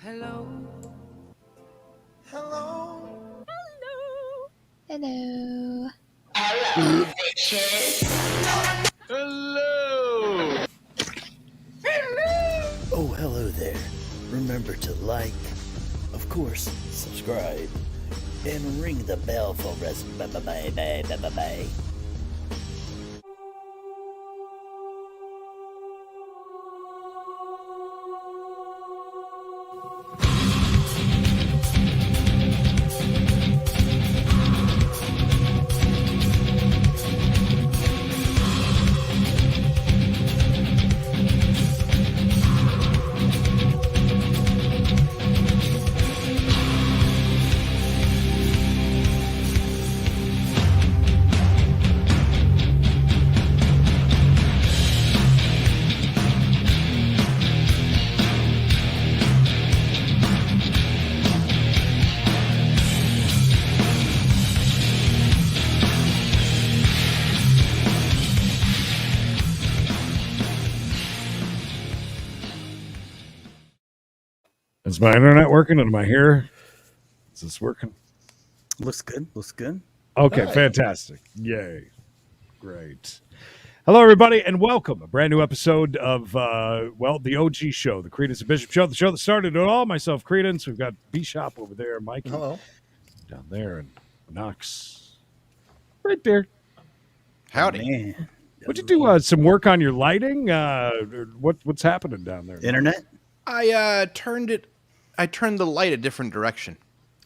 Hello. Hello. Hello. Hello, bitches. Hello. Oh, hello there. Remember to like, of course, subscribe, and ring the bell for us. Bye. Is my internet working? Am I here? Is this working? Looks good. Okay, fantastic. Yay. Great. Hello, everybody, and welcome. A brand new episode of, the OG show, the Creedence and Bishop show, the show that started it all. Myself, Creedence. We've got B-Shop over there, Mikey. Hello. Down there, and Knox. Right there. Howdy. Man. Would you do some work on your lighting? What's happening down there? Internet? I turned the light a different direction.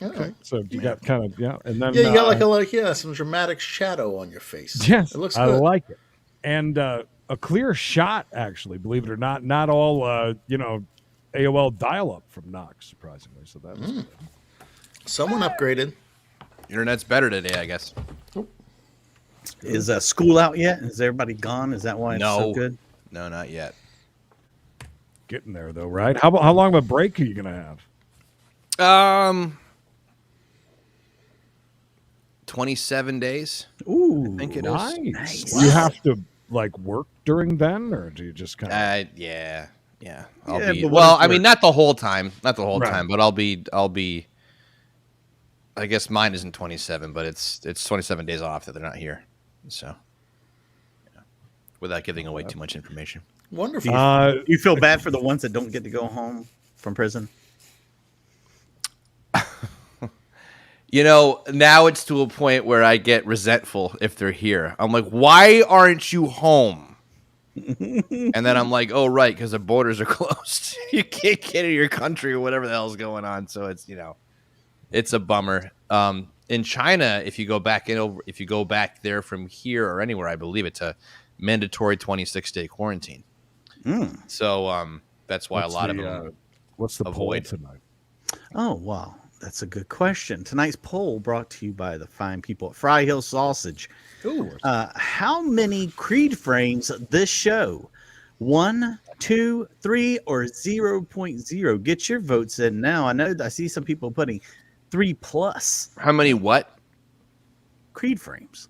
Okay, so you got kind of, and then... Yeah, you got some dramatic shadow on your face. Yes, it looks good. I like it. And a clear shot, actually, believe it or not. Not all, AOL dial-up from Knox, surprisingly. So that was good. Someone upgraded. Internet's better today, I guess. Is school out yet? Is everybody gone? Is that why it's so good? No, not yet. Getting there, though, right? How long of a break are you going to have? 27 days. Ooh, I think it nice. is. Nice. Do you have to, work during then, or do you just kind of... Yeah. Not the whole time. Not the whole time, but I'll be... I guess mine isn't 27, but it's 27 days off that they're not here. So, without giving away too much information. Wonderful. You feel bad for the ones that don't get to go home from prison? Now it's to a point where I get resentful if they're here. I'm like, why aren't you home? And then I'm like, oh, right, because the borders are closed. You can't get into your country or whatever the hell's going on. So it's, it's a bummer. In China, if you go back there from here or anywhere, I believe it's a mandatory 26-day quarantine. So that's why a lot of them what's the avoid poll tonight? Oh, wow. That's a good question. Tonight's poll brought to you by the fine people at Fry Hill Sausage. Ooh. How many Creed frames this show? 1, 2, 3, or 0.0? Get your votes in now. I see some people putting 3+. How many what? Creed frames.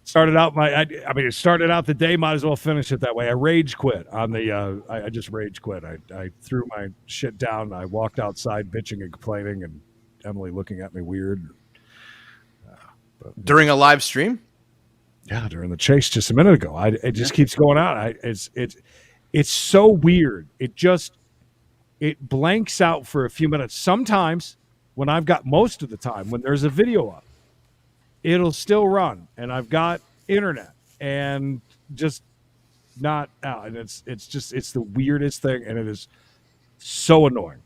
Started out it started out the day, might as well finish it that way. I rage quit on the I just rage quit. I threw my shit down. I walked outside bitching and complaining, and Emily looking at me weird. During a live stream? Yeah, during the chase just a minute ago. It just keeps going out. It's so weird. It blanks out for a few minutes. Sometimes when I've got most of the time, when there's a video up, it'll still run, and I've got internet, and just not out. And it's the weirdest thing, and it is so annoying.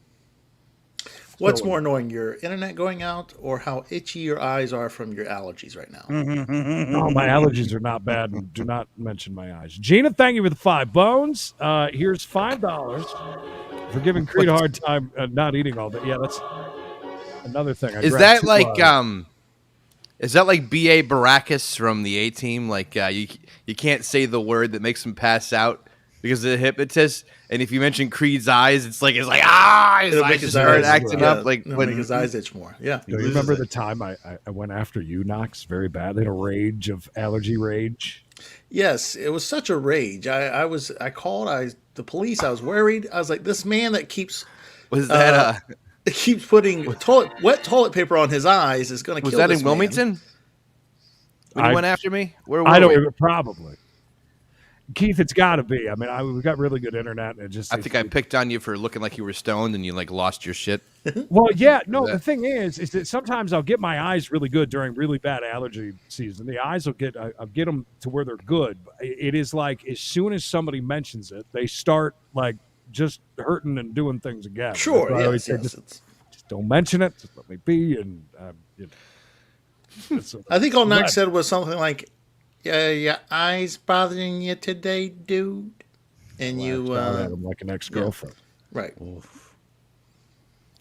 What's more annoying, your internet going out or how itchy your eyes are from your allergies right now? Oh, my allergies are not bad, and do not mention my eyes. Gina, thank you for the 5 bones. Here's $5 for giving Creed a hard time not eating all day. Yeah, that's another thing. Is that like B.A. Baracus from the A-Team? Like you can't say the word that makes him pass out because of the hypnotist. And if you mention Creed's eyes, it's like his eyes just start acting up. Like make his eyes itch more. Yeah. Do you remember the time I went after you, Knox, very badly in a rage of allergy rage? Yes, it was such a rage. I called. I the police. I was worried. I was like, this man that keeps Was that putting wet toilet paper on his eyes is going to was kill that this in man. Wilmington? When you went after me? Where were I don't we? even probably. Keith, it's got to be. I mean, we've got really good internet. And it just I think I picked on you for looking like you were stoned and you like lost your shit. Well, yeah, no. that- The thing is that sometimes I'll get my eyes really good during really bad allergy season. The eyes will get, I'll get them to where they're good. It is like as soon as somebody mentions it, they start like just hurting and doing things again. Sure, That's why I always say, yes. just don't mention it. Just let me be. And I think all Knox said was something like, your eyes bothering you today, dude? And you, at him like an ex-girlfriend. right.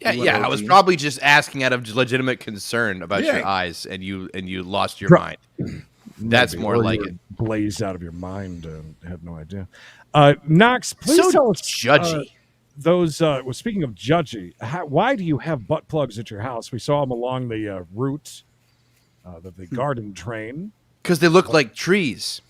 Yeah. I was probably just asking out of legitimate concern about your eyes, and you lost your mind. That's Maybe. more Or like you're it. Blazed out of your mind and have no idea. Knox, please So tell us judgy. those. Well, speaking of judgy, why do you have butt plugs at your house? We saw them along the route, the garden train. Because they look like trees.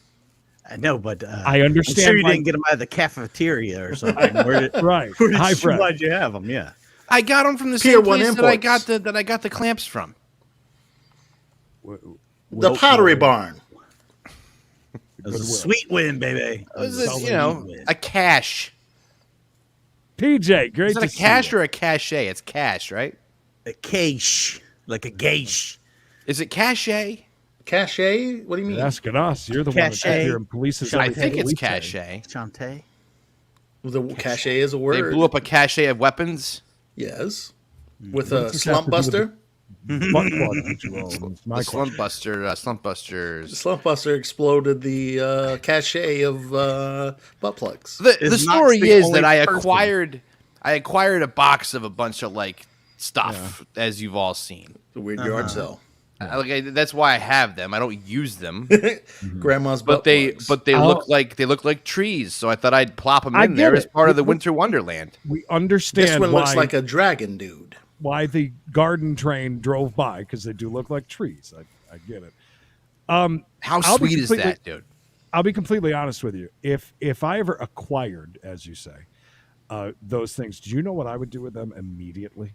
I know, but I understand. I'm sure you why- didn't get them out of the cafeteria or something. right. Why'd you have them? Yeah. I got them from the Pier same 1 place Imports. that I got the clamps from. The Pottery Barn. It was a sweet win, baby. It was a cache. PJ, great Is it to a see cache you. or a cache? It's cache, right? A cache, like a gauche. Is it cache? Cachet? What do you mean? You're asking us. You're the one that's Cachet. here and polices I everything think that it's we say. cache. Chante. The cachet is a word. They blew up a cache of weapons. Yes. With What a does this slump have to do with buster. Butt plug that you own. It's my The question. slump busters. The slump buster exploded the cachet of butt plugs. The Is Knox story the is only that I person? acquired a box of a bunch of like stuff, as you've all seen. The weird yard sale. That's why I have them. I don't use them, Grandma's but butt they plugs. look like trees. So I thought I'd plop them I in there get as it. part of the Winter Wonderland. We understand This one why, looks like a dragon dude. why the garden train drove by, because they do look like trees. I get it. How I'll be sweet is completely- that, dude? I'll be completely honest with you. If I ever acquired, as you say, those things, do you know what I would do with them immediately?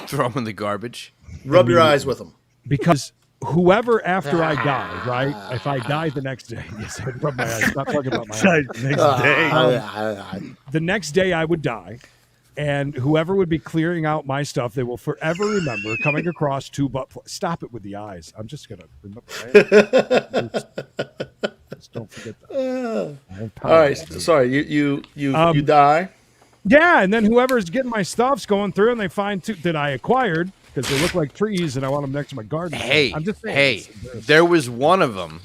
Throw them in the garbage. Rub your eyes with them. Because whoever after I die, right? If I die the next day, yes, I'd rub my eyes. Not talking about my eyes. Next day. The next day I would die, and whoever would be clearing out my stuff, they will forever remember coming across two butt plugs. Stop it with the eyes. I'm just gonna remember. Just don't forget that. All right. Sorry. You die. Yeah, and then whoever's getting my stuff's going through, and they find two that I acquired because they look like trees, and I want them next to my garden. Hey, I'm just saying, hey, there was one of them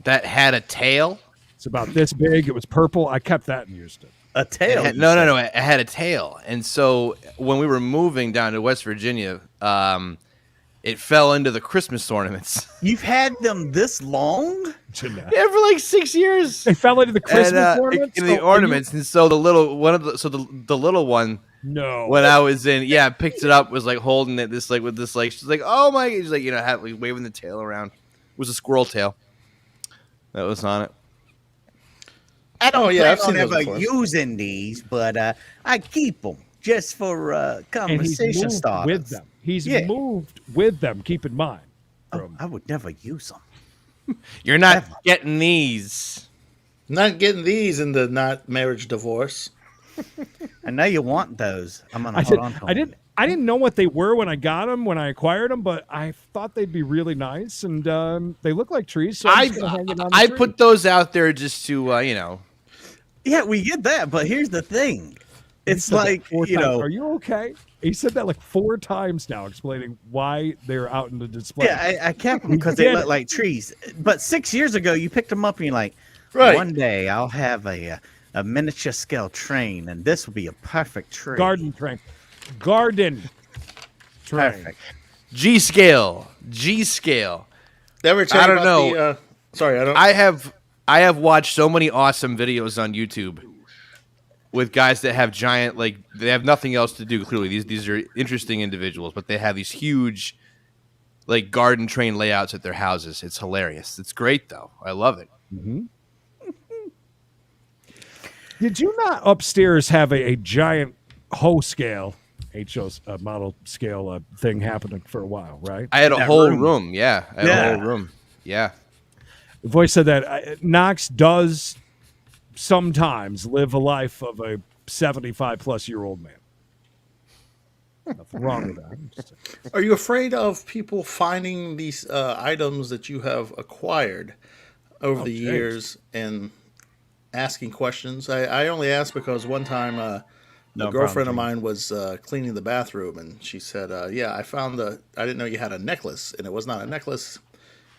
that had a tail. it's about this big. It was purple. I kept that and used it. A tail. No. It had a tail, and so when we were moving down to West Virginia, it fell into the Christmas ornaments. You've had them this long? Yeah, for like 6 years. They fell into the Christmas And, ornaments. in So the are you- ornaments, and so the little one, No. when I was in, picked it up, was like holding it with this she's like, oh my, she's like, had like waving the tail around. It was a squirrel tail that was on it. I don't yeah, plan I've seen on those ever before. using these, but I keep them just for and he's conversation moved starters. with them. He's Yeah. moved with them. Keep in mind. Oh, I would never use them. You're not Ever. getting these. Not getting these in the not marriage divorce. I know you want those. I'm gonna hold on to them. I didn't know what they were when I got them, when I acquired them, but I thought they'd be really nice, and they look like trees. So I'm just gonna hang it on the I tree. put those out there just to Yeah, we get that, but here's the thing. He It's said that like, 4 you times. know, Are you okay? He said that like 4 times now, explaining why they're out in the display. yeah, I kept them because they Get look it. like trees. But 6 years ago, you picked them up and you're like, Right. one day I'll have a miniature scale train, and this will be a perfect tree. Garden train. Garden train. Perfect. G scale. Ever tell I you don't about know. The, sorry, I don't. I have watched so many awesome videos on YouTube with guys that have giant, like, they have nothing else to do. Clearly, these are interesting individuals, but they have these huge, like, garden train layouts at their houses. It's hilarious. It's great though. I love it. Did you not upstairs have a giant hoe scale, model scale thing happening for a while, right? I had a That whole room. room. Yeah, I had a Yeah. whole room. Yeah. The voice said that Knox does sometimes live a life of a 75-plus-year-old man. Nothing wrong with that. I'm just saying. Are you afraid of people finding these items that you have acquired over the James. years and asking questions? I only asked because one time a girlfriend of mine was cleaning the bathroom, and she said, yeah, I didn't know you had a necklace, and it was not a necklace.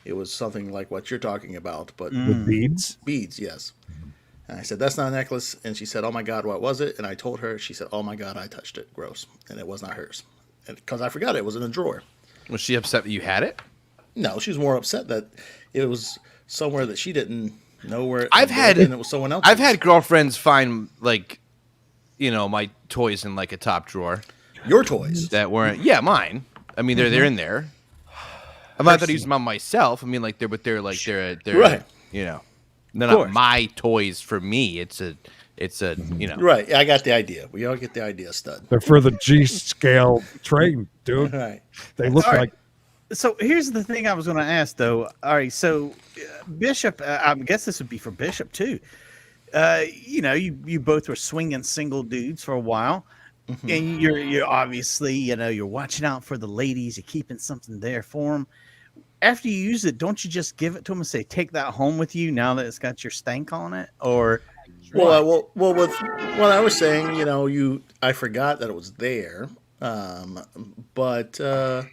It was something like what you're talking about, but With beads? beads, yes. And I said, that's not a necklace. And she said, oh, my God, what was it? And I told her, she said, oh, my God, I touched it. Gross. And it was not hers. Because I forgot it was in a drawer. Was she upset that you had it? No, she was more upset that it was somewhere that she didn't know where I've had- and it was someone else's. I've had girlfriends find like, my toys in like a top drawer your toys. that weren't. Yeah, mine. I mean, they're in there. I'm not that I use them on myself. I mean, like they're Right. They're not my toys for me. It's a. Right. I got the idea. We all get the idea, stud. They're for the G-scale train, dude. Right. They look All right. like... So here's the thing I was going to ask, though. All right, so Bishop, I guess this would be for Bishop too. You both were swinging single dudes for a while, and you're obviously you're watching out for the ladies. You're keeping something there for them. After you use it, don't you just give it to them and say, "Take that home with you"? Now that it's got your stank on it, or Well, with what I was saying, I forgot that it was there. But yeah,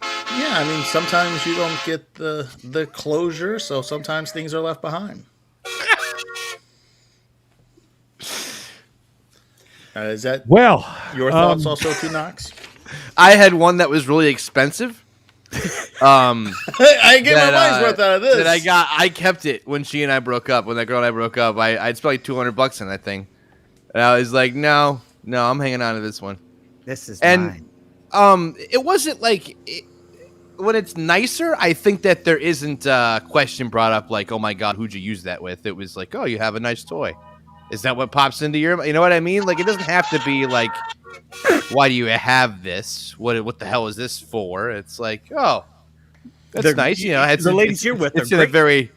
I mean, sometimes you don't get the closure, so sometimes things are left behind. Is that your thoughts also, too, Knox? I had one that was really expensive. I get my money's worth out of this. I kept it when she and I broke up. When that girl and I broke up, I'd spent like $200 on that thing, and I was like, no, I'm hanging on to this one. this is And mine. it wasn't like when it's nicer. I think that there isn't a question brought up like, oh my God, who'd you use that with? It was like, oh, you have a nice toy. Is that what pops into your? You know what I mean? Like, it doesn't have to be like, why do you have this? What the hell is this for? It's like, oh, that's nice. The ladies you're with it's are in a great. very.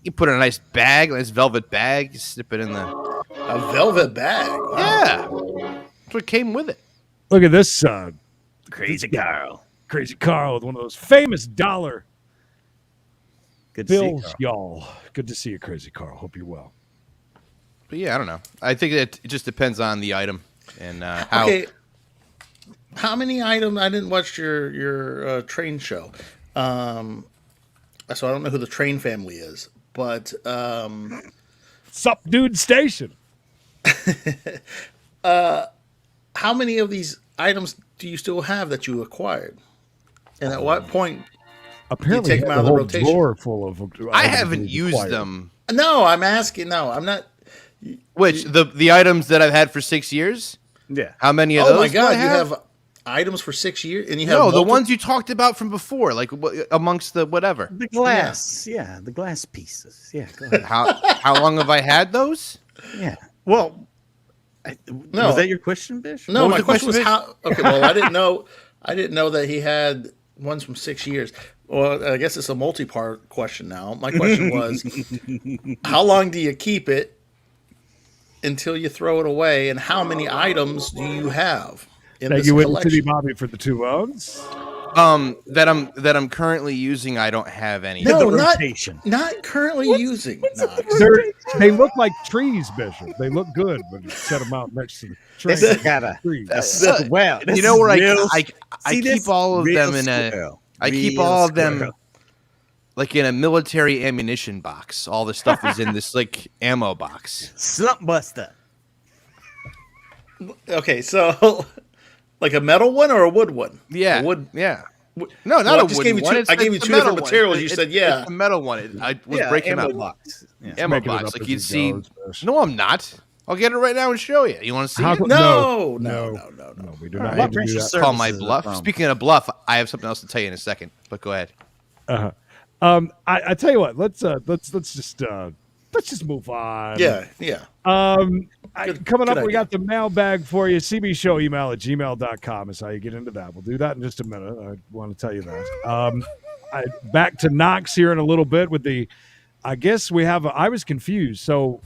You put it in a nice bag, nice velvet bag. You slip it in the. A velvet bag. Wow. Yeah, that's what came with it. Look at this Crazy Carl. Crazy Carl with one of those famous dollar Good to see you, bills, Carl. y'all. Good to see you, Crazy Carl. Hope you're well. But yeah, I don't know. I think that it just depends on the item and how. Okay. How many items? I didn't watch your train show, so I don't know who the train family is. But Sup, dude station. how many of these items do you still have that you acquired? And at what point? Apparently, take he them had out of a the whole rotation. drawer full of. I items haven't he used acquired. them. No, I'm asking. No, I'm not. Which the items that I've had for 6 years? Yeah. How many of Oh those? my do I God, you have items for 6 years, and you have No, the multiple- ones you talked about from before, like amongst the whatever. The glass. Yeah, the glass pieces. Yeah, go ahead. How long have I had those? Yeah. Well, No. was that your question, Bish? No, What was my the question was question, how. Okay, well, I didn't know. I didn't know that he had ones from 6 years. Well, I guess it's a multi-part question now. My question was, how long do you keep it until you throw it away, and how many items do you have in Thank this you, City collection? Bobby, for the 2 owns. That I'm currently using. I don't have any. No, The not rotation. not currently using. Knox. They look like trees, Bishop. They look good when you set them out next to the tree. This has got a Trees. well. You know where I See this? keep all of Real them in a. squirrel. I keep Real all of them squirrel. like in a military ammunition box. All the stuff is in this like ammo box. Slump buster. Okay, so like a metal one or a wood one? Yeah. A wood. Yeah. wood- No, not Well, I a just wooden gave you one. two- It's I gave you the two metal different one. materials. You said, yeah. It's the metal one. I was Yeah, breaking ammo up. box. Yeah. Ammo Making it box. up Like as you'd he see. goes, Bish. No, I'm not. I'll get it right now and show you. You want to see How it? co- No, no, no, no. No, we do All not right. need What to do precious that. Call my services bluff. from? Speaking of bluff, I have something else to tell you in a second. But go ahead. I tell you what. Let's just move on. Yeah, yeah. Coming up, good we idea. got the mailbag for you. CBShow email at gmail.com is how you get into that. We'll do that in just a minute. I want to tell you that. Back to Knox here in a little bit with the, I guess we have, I was confused. So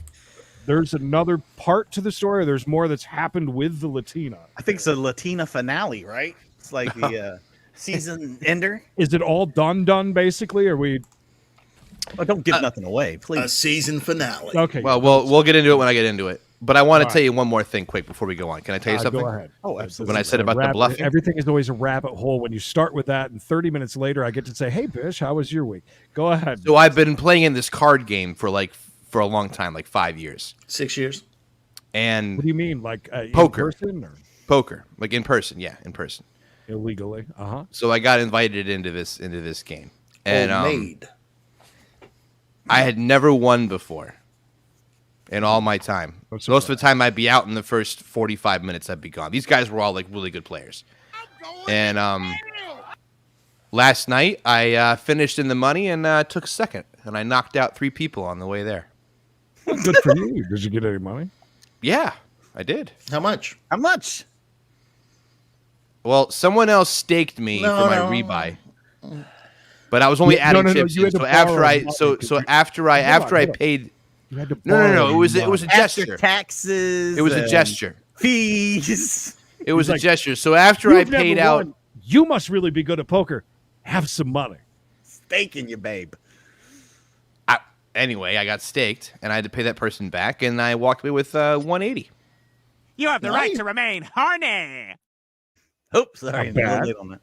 there's another part to the story. Or there's more that's happened with the Latina. I think it's a Latina finale, right? It's like the season ender. Is it all done basically? Or we? Oh, don't give nothing away, A please. season finale. Okay. Well, we'll get into it when I get into it. But I want to All tell you one more thing quick before we go on. Can I tell you something? Go ahead. Oh, absolutely. When I said about the bluffing? Everything is always a rabbit hole. When you start with that, and 30 minutes later, I get to say, "Hey, Bish, how was your week?" Go ahead. So I've been playing in this card game for a long time, like 5 years. 6 years. And What do you mean, like Poker. in person or poker, like in person, yeah, in person. illegally? So I got invited into this game, and Made. I had never won before in all my time. That's Most of the time, I'd be out in the first 45 minutes. I'd be gone. These guys were all like really good players. And last night, I finished in the money and took second, and I knocked out 3 people on the way there. Good for you. Did you get any money? Yeah, I did. How much? How much? Well, someone else staked me for my rebuy. But I was only adding chips. you had to So after borrow I money so because so you- after I Hold after I on. paid You had to No. borrow It was a After gesture. taxes. It was a and gesture. Fees. It was He's a like, gesture. So after I You've never paid out won. You must really be good at poker. Have some money. Staking you, babe. anyway, I got staked and I had to pay that person back and I walked away with 180. You have the Nice. right to remain horny. Oops, sorry. Not bad. a little late on that.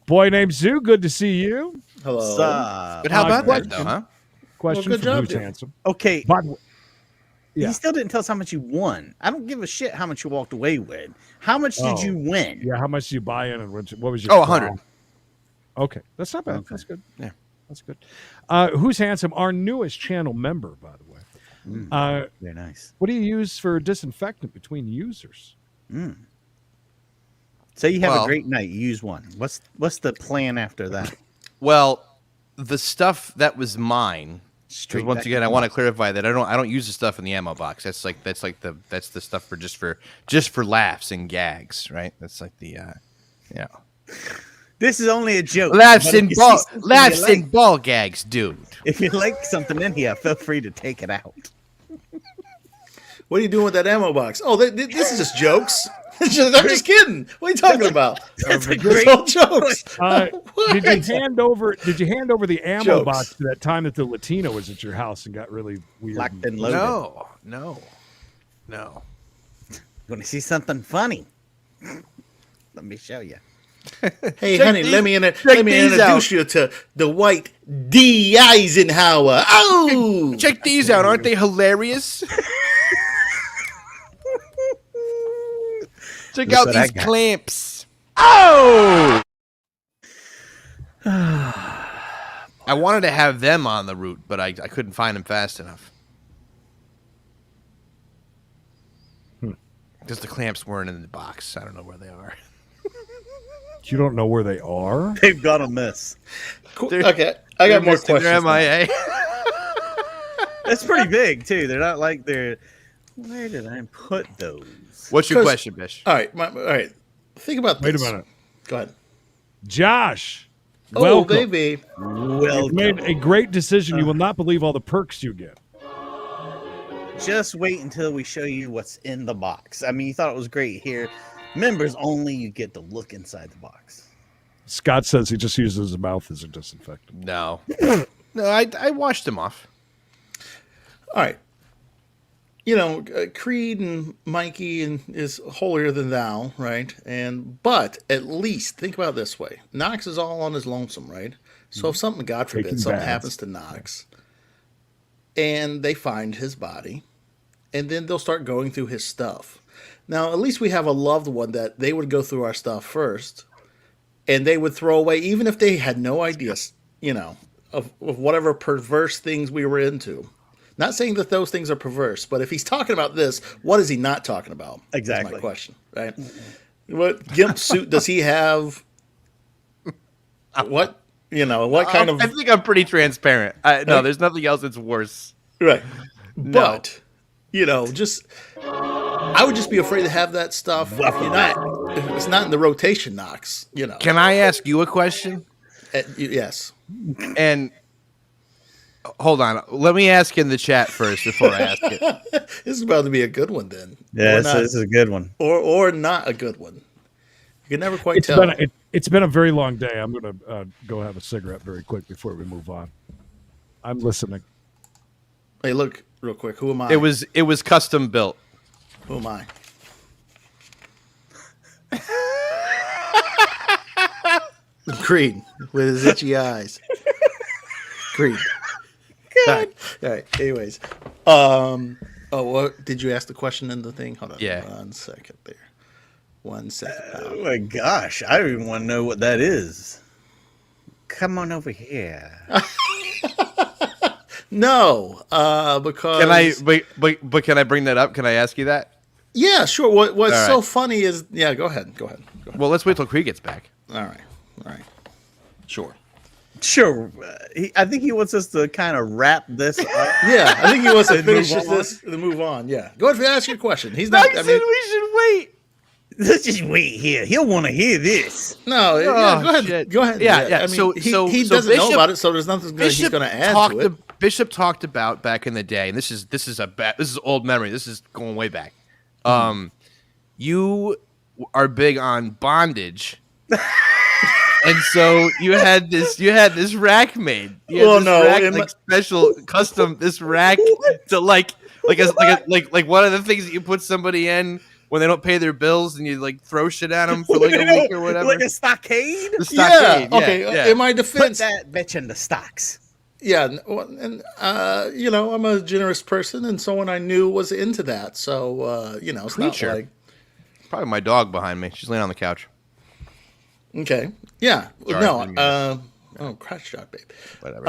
Boy named Zoo, good to see you. Hello. But how about that question. though, huh? Question good from job, Who's dude. Handsome. Okay, By the way, yeah. you still didn't tell us how much you won. I don't give a shit how much you walked away with. How much did Oh. you win? Yeah, how much did you buy in and what was your 100. Okay, that's not bad. Okay. That's good. Yeah. That's good. Who's Handsome? Our newest channel member, by the way. Very nice. What do you use for disinfectant between users? Say you have Well- a great night. You use one. What's the plan after that? Well, the stuff that was mine. 'Cause Straight once back again, to I want to clarify that I don't use the stuff in the ammo box. That's the stuff for just for laughs and gags, right? That's like the This is only a joke. laughs but if and you see ball something laughs you like- and ball gags, dude. If you like something in here, feel free to take it out. What are you doing with that ammo box? Oh, this is just jokes. I'm just kidding. What are you talking about? That's a It's great all jokes. Did you hand over the ammo Jokes. box to that time that the Latina was at your house and got really weird? locked and loaded. No. Want to see something funny? Let me show you. Hey, Check honey, these- let me check these introduce you to the white D. Eisenhower. Oh, Check these out. Aren't they hilarious? Check Look out what I these got. clamps. Oh! I wanted to have them on the route, but I couldn't find them fast enough. Because the clamps weren't in the box. I don't know where they are. You don't know where they are? They've got a miss. cool. They're- Okay. I got more They're questions. now. MIA. That's pretty big too. They're not like they're. Where did I put those? What's your 'Cause- question, Bish? All right. All right. Think about this. Wait a minute. Go ahead. Josh, Oh, welcome. baby. Well, You made a great decision. You will not believe all the perks you get. just wait until we show you what's in the box. I mean, you thought it was great here. Members only, you get to look inside the box. Scott says he just uses his mouth as a disinfectant. No. No, I washed them off. All right. You know, Creed and Mikey is holier than thou, right? But at least think about it this way: Knox is all on his lonesome, right? So if something, God forbid, Taking something baths. happens to Knox, and they find his body, and then they'll start going through his stuff. Now, at least we have a loved one that they would go through our stuff first, and they would throw away, even if they had no idea, you know, of whatever perverse things we were into. Not saying that those things are perverse, but if he's talking about this, what is he not talking about? Exactly. That's my question, right? What gimp suit does he have? What, you know, what kind of... I think I'm pretty transparent. No, there's nothing else that's worse. Right. No. But Just I would just be afraid to have that stuff if it's not in the rotation knocks. Can I ask you a question? Yes. And hold on, let me ask in the chat first before I ask it. This is about to be a good one then. Yeah, Or not, this is a good one. or not a good one. You can never quite tell. It's been a very long day. I'm going to go have a cigarette very quick before we move on. I'm listening. Hey, look real quick. Who am I? It was custom built. Who am I? Creed with his itchy eyes. Creed. All right. Anyways, what did you ask the question in the thing? Hold on. Yeah. 1 second there. 1 second. Oh my gosh, I don't even want to know what that is. Come on over here. No, because Can I? But can I bring that up? Can I ask you that? Yeah, sure. What's All so right. funny is Go ahead. Well, let's wait till Creed gets back. All right. Sure. Sure. I think he wants us to kind of wrap this up. Yeah, I think he wants to And finish move on. this and move on. Yeah, go ahead and ask your question. He's not. I said we should wait. Let's just wait here. He'll want to hear this. No, yeah, go ahead. shit. Go ahead. Yeah. I mean, So he Bishop, doesn't know about it, so there's nothing he's going to add to it. Bishop talked about back in the day, and this is old memory. This is going way back. You are big on bondage. And so you had this rack made. You had this rack, special custom rack to like one of the things that you put somebody in when they don't pay their bills and you like throw shit at them for like a week or whatever. Like a stockade? The stockade. Yeah. Okay. In my defense, Put that bitch in the stocks. yeah, and I'm a generous person, and someone I knew was into that. So it's Creature. not like Probably my dog behind me. She's laying on the couch. okay. Yeah. Sorry, No. Crash shot, babe. Whatever.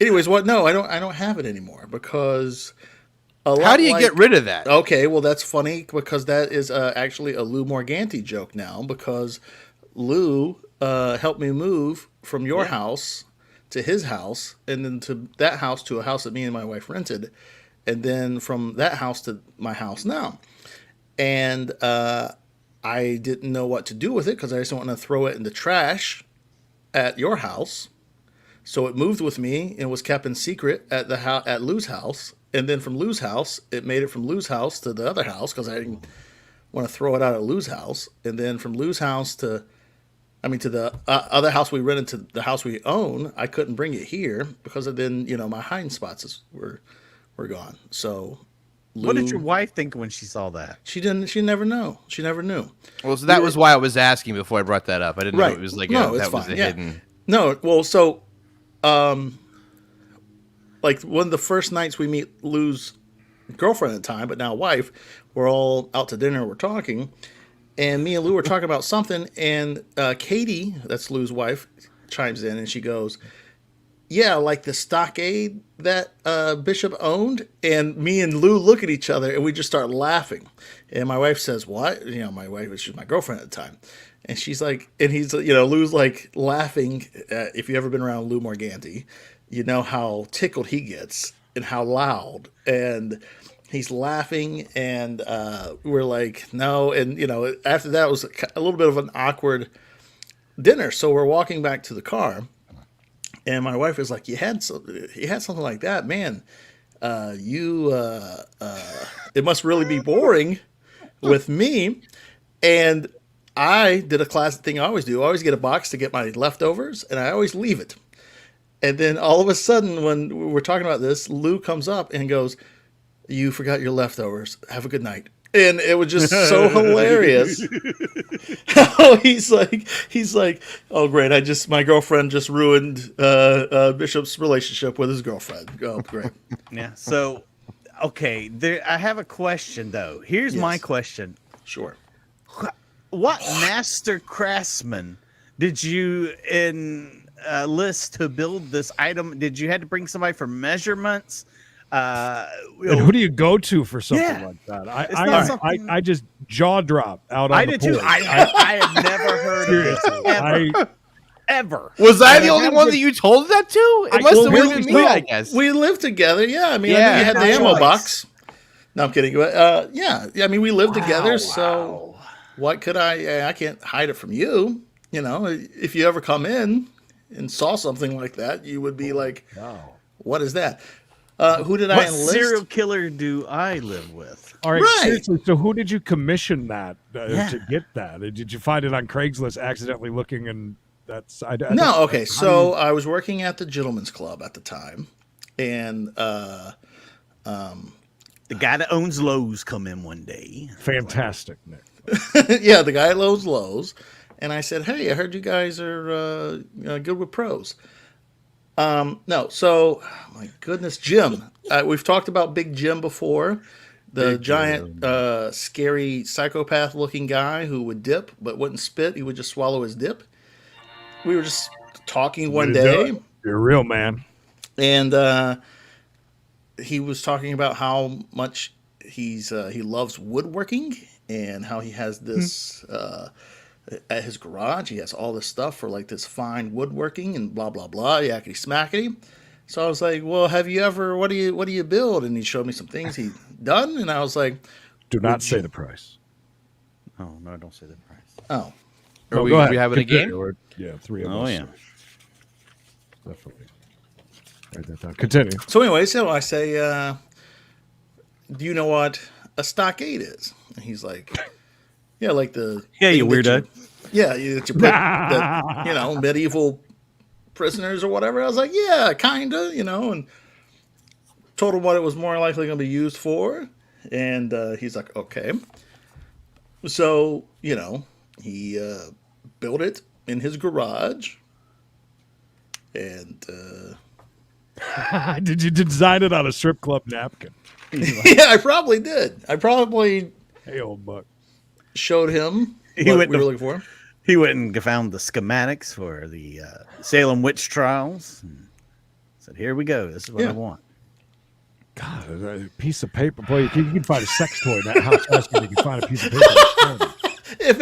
Anyways, what? No, I don't have it anymore because. How do you get rid of that? Okay, well that's funny because that is actually a Lou Morganti joke now because Lou helped me move from your house to his house and then to that house to a house that me and my wife rented and then from that house to my house now. And I didn't know what to do with it because I just don't want to throw it in the trash at your house. So it moved with me and was kept in secret at Lou's house. And then from Lou's house, it made it from Lou's house to the other house because I didn't want to throw it out at Lou's house. And then from Lou's house to the other house we rented to the house we own, I couldn't bring it here because of then, my hiding spots were gone. So Lou, What did your wife think when she saw that? She never knew. She never knew. Well, so that was why I was asking before I brought that up. I didn't know it was like it's was fine. a hidden. No, well, so like one of the first nights we meet Lou's girlfriend at the time, but now wife, we're all out to dinner, we're talking, and me and Lou were talking about something, and Katie, that's Lou's wife, chimes in and she goes, yeah, like the Stockade that Bishop owned, and me and Lou look at each other and we just start laughing. And my wife says, what? My wife, she was my girlfriend at the time. And she's like, and he's, Lou's like laughing. If you've ever been around Lou Morganti, you know how tickled he gets and how loud. And he's laughing, and we're like, no. And, after that, it was a little bit of an awkward dinner. So we're walking back to the car, and my wife is like, you had something like that, man. It must really be boring with me. And I did a classic thing I always do. I always get a box to get my leftovers, and I always leave it. And then all of a sudden, when we're talking about this, Lou comes up and goes, you forgot your leftovers. Have a good night. And it was just so hilarious. How he's like, oh great, my girlfriend just ruined Bishop's relationship with his girlfriend. Oh great. Yeah. So, okay, I have a question though. Here's my question. Sure. What master craftsman did you enlist to build this item? Did you have to bring somebody for measurements? And who do you go to for something like that? I just jaw drop out on I the did too. porch. I have never heard of this. Seriously, ever. Was I And the I only had one to- that you told that to? It must well, have really, been me, no. I guess. We lived together. Yeah, I mean, Yeah. I knew you had the No ammo choice. box. No, I'm kidding. Yeah. I mean, we lived together, so what could I can't hide it from you. You know, if you ever come in and saw something like that, you would be like, Wow. "What is that?" Who did I What enlist? serial killer do I live with? All right, Right. seriously. So, who did you commission that Yeah. to get that? Did you find it on Craigslist accidentally looking? And that's I No, don't- okay. how So I was working at the Gentleman's Club at the time, and The guy that owns Lowe's come in one day. fantastic, Nick. yeah, the guy at Lowe's, and I said, "Hey, I heard you guys are good with pros." No, so my goodness, Jim. We've talked about Big Jim before, the Big giant, scary psychopath-looking guy who would dip but wouldn't spit. He would just swallow his dip. We were just talking one Way to do day. it. You're a real man. And he was talking about how much he loves woodworking and how he has this at his garage. He has all this stuff for like this fine woodworking and blah blah blah, yakety smackety. So I was like, "Well, have you ever? What do you build?" And he showed me some things he'd done, and I was like, Do not say the price. Oh no, don't say the price. "Oh, Are we, go ahead. we having a Continue. game? Or- Yeah, three of Oh us. yeah. Definitely. Write that down. Continue. So anyway, so I say, "Do you know what a stockade is?" And he's like, "Yeah, like the Yeah, you thing that weirdo. that you put that, medieval prisoners or whatever." I was like, "Yeah, kinda," and told him what it was more likely going to be used for, and he's like, "Okay." So he built it in his garage, and Did you design it on a strip club napkin? yeah, I probably did. I probably Hey, old buck. showed him He what went we were to- looking for. He went and found the schematics for the Salem witch trials. And said, "Here we go. This is what Yeah. I want." God, a piece of paper. Boy, you can find a sex toy in that house faster than you can find a piece of paper. If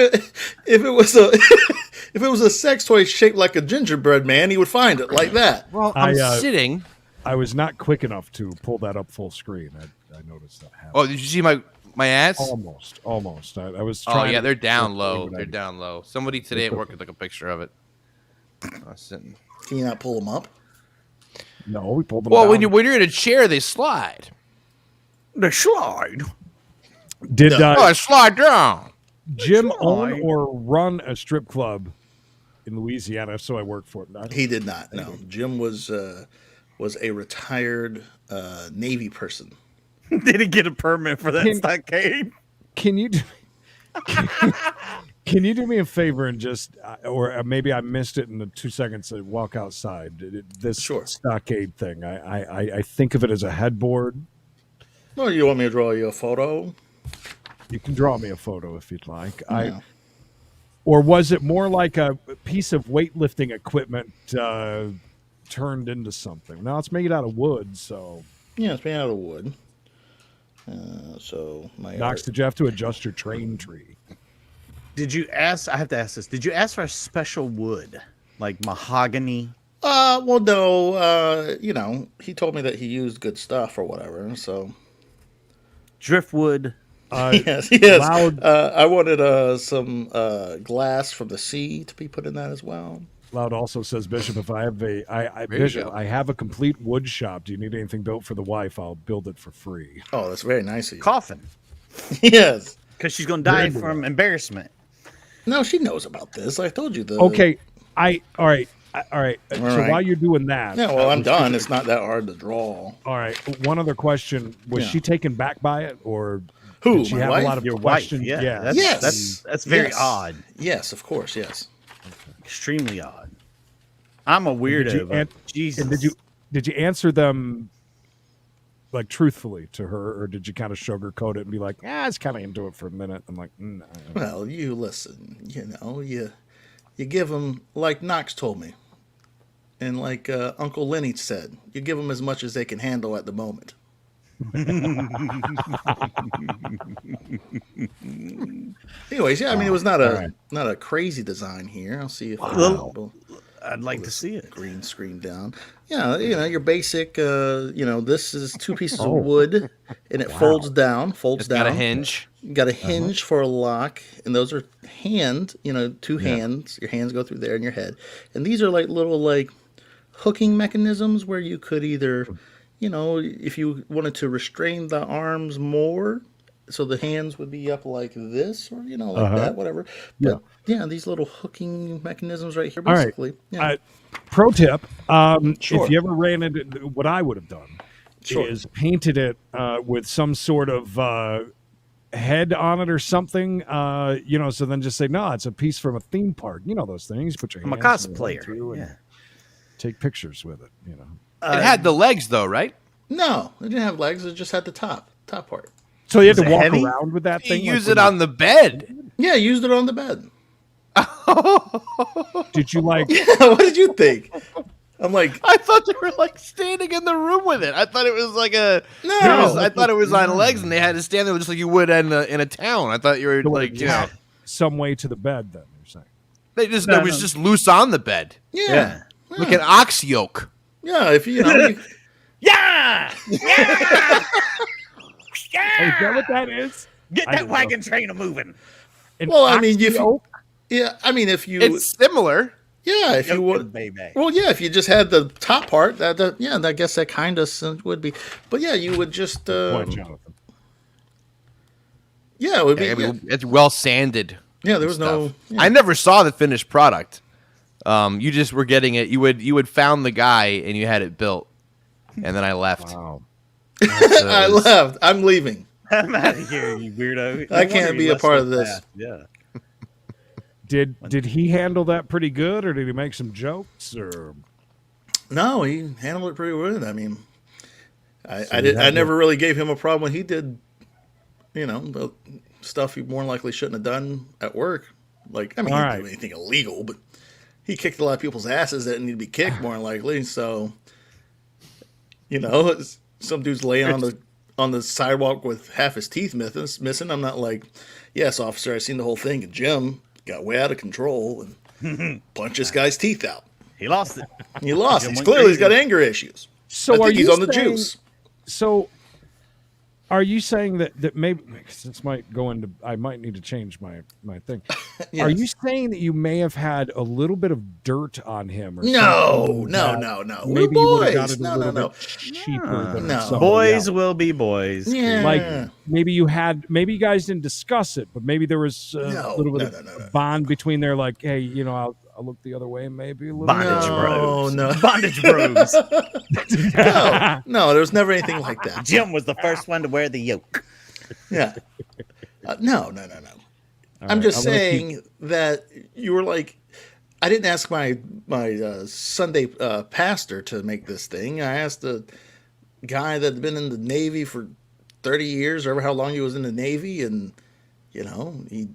it was a if it was a sex toy shaped like a gingerbread man, he would find it like that. Well, I, I'm sitting. I was not quick enough to pull that up full screen. I noticed that happen. Oh, did you see my ads? Almost. I was Oh trying. yeah, to- they're down low. what I- They're down low. Somebody today at work took a picture of it. I was sitting. Can you not pull them up? No, we pulled them. Well, down. when you're in a chair, they slide. The slide. Did No. Oh, I slide down. Jim Slide. own or run a strip club in Louisiana? So I worked for it. I don't- He did not. No, Jim was a retired Navy person. Did he get a permit for that Can- stockade? Can you do? Can you do me a favor and just, or maybe I missed it in the 2 seconds to walk outside? This Sure. stockade thing. I think of it as a headboard. Well, you want me to draw you a photo? You can draw me a photo if you'd like. No. Or was it more like a piece of weightlifting equipment turned into something? Now it's made out of wood, so Yeah, it's made out of wood. So my Knox, did you have to adjust your train tree? Did you ask? I have to ask this. Did you ask for a special wood, like mahogany? well, no. He told me that he used good stuff or whatever. So Driftwood. yes. Loud- I wanted some glass from the sea to be put in that as well. Loud also says, Bishop, if I have you Bishop, go. I have a complete wood shop. Do you need anything built for the wife? I'll build it for free. Oh, that's very nice of you. Coffin. Yes. Because she's going to die Very from embarrassment. No, she knows about this. I told you the. Okay, all right. So right. while you're doing that, Yeah, well, I'm done. It's not that hard to draw. all right. One other question: was Yeah. she taken back by it, or Who? did she My have wife? a lot of Your wife. questions? Yeah. That's, Yes. That's very Yes. odd. Yes, of course. Yes. Extremely odd. I'm a Did weirdo. you but Jesus. And did you answer them like truthfully to her, or did you kind of sugarcoat it and be like, "Yeah, I was kind of into it for a minute"? I'm like, no. Well, you listen. You give them like Knox told me, and like Uncle Lenny said, you give them as much as they can handle at the moment. Anyways, yeah, I mean it was not All right. a crazy design here. I'll see if Wow. I'd like to see it. Green screen down. Yeah, your basic. This is 2 pieces of wood, and it folds down. It's got a hinge. You got a hinge for a lock, and those are 2 hands. Your hands go through there in your head, and these are like little hooking mechanisms where you could either, if you wanted to restrain the arms more, so the hands would be up like this, or that, whatever. But these little hooking mechanisms right here, basically. All right. Pro tip: Sure. if you ever ran into what I would have done is painted it with some sort of head on it or something. So then just say, no, it's a piece from a theme park. You know those things. Put your I'm a hands cosplayer. through and take pictures with it. It had the legs though, right? No, it didn't have legs. It just had the top part. So you had Was to it walk heavy? around with that You thing. use it on the bed. Yeah, I used it on the bed. Did you like? What did you think? I'm like, I thought they were standing in the room with it. I thought it was like a. No. I thought it was on legs, and they had to stand there just like you would in a town. I thought you were some way to the bed? Then you're saying it was just loose on the bed, yeah. like an ox yoke. Yeah, if you Yeah! Hey, is that what that is? Get I that didn't wagon train a moving. Well, I mean, if oxyoke? if you, It's similar. if you would, baby. well, yeah, if you just had the top part, I guess that kind of would be, but yeah, you would just, Boy, Jonathan. yeah, it would be, I mean, it's well sanded. yeah, there was Stuff. no, I never saw the finished product. You just were getting it. You would found the guy and you had it built, and then I left. Wow. I left. I'm leaving. I'm out of here, you weirdo. I can't be a part of this. Yeah. Did he handle that pretty good, or did he make some jokes? Or No, he handled it pretty good. I mean, I never really gave him a problem when he did, the stuff he more likely shouldn't have done at work. Like, I mean, he didn't do anything illegal, but he kicked a lot of people's asses that need to be kicked more than likely. So, some dude's laying on the sidewalk with half his teeth missing. I'm not like, yes, officer, I seen the whole thing. And Jim got way out of control and punched this guy's teeth out. He lost it. He lost. Jim He's went clearly he's got crazy. anger issues. so I are think he's you on the saying, juice. So are you saying that maybe this might go into? I might need to change my thing. Yes. Are you saying that you may have had a little bit of dirt on him? Or No. something that We're Maybe you would have got boys. it a No. little bit cheaper than No. somebody Boys else. will be boys. Yeah. Like maybe you guys didn't discuss it, but maybe there was a little bit of bond between there. Like, hey, I'll look the other way, maybe a little. Bondage bit. bros. No. Bondage bros. No, there was never anything like that. Jim was the first one to wear the yoke. Yeah. No. All I'm right, just I'm gonna saying that you were like, I didn't ask my Sunday pastor to make this thing. I asked a guy that had been in the Navy for 30 years, or how long he was in the Navy, and he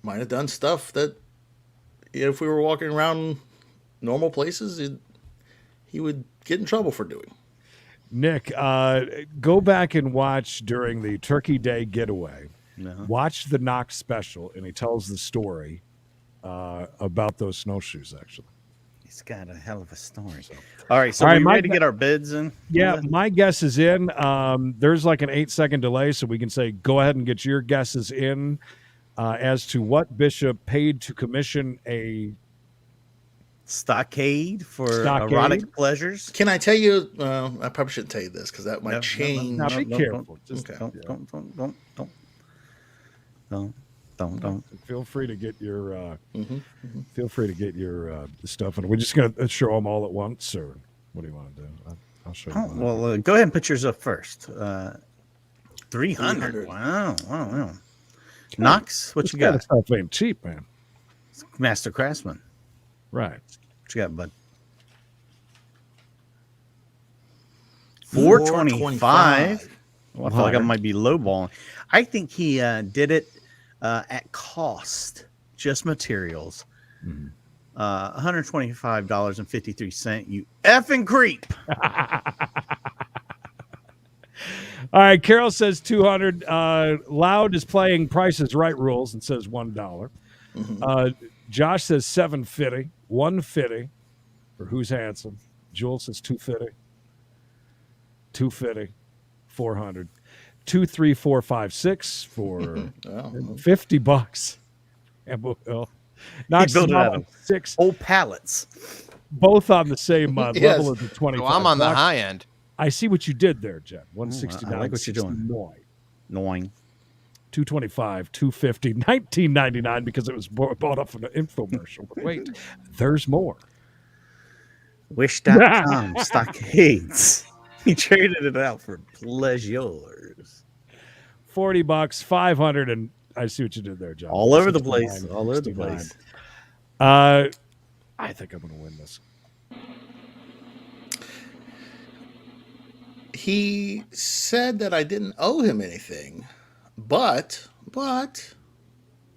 might have done stuff that if we were walking around normal places, he would get in trouble for doing. Nick, go back and watch during the Turkey Day getaway. Watch the Knox special, and he tells the story about those snowshoes. Actually, He's got a hell of a story. All right, so All right, we my ready to get our bids in? yeah, my guess is in. There's like an 8-second delay, so we can say go ahead and get your guesses in as to what Bishop paid to commission a Stockade for Stockade? erotic pleasures. Can I tell you? I probably shouldn't tell you this because that might change. Now, be careful. Just Don't. feel free to get your feel free to get your stuff, and we're just gonna show them all at once, or what do you want to do? I'll show you. Oh, mine. well, go ahead and put yours up first. 300. 300. Wow. Knox, what This you kind got? of stuff ain't cheap, man. Master Craftsman. Right. What you got, bud? 425. Well, I feel like I might be lowballing. I think he did it at cost, just materials. $125.53. You effing creep. All right. Carol says 200. Loud is playing Price is Right rules and says $1. Josh says 750, 150 for Who's Handsome. Jules says 250, 250, 400, 23456 for $50. And Knox built it out on of 6, Old pallets. both on the same Yes. level as the 25. So I'm on the Knox, high end. I see what you did there, Jen. 169. I like what you're doing. 69. Annoying. 225, 250, 1999 because it was bought up from an infomercial. But wait, there's more. Wish.com stockades. He traded it out for pleasures. $40, 500, and I see what you did there, John. All over the 69, place. All over the 69. place. I think I'm going to win this. He said that I didn't owe him anything, but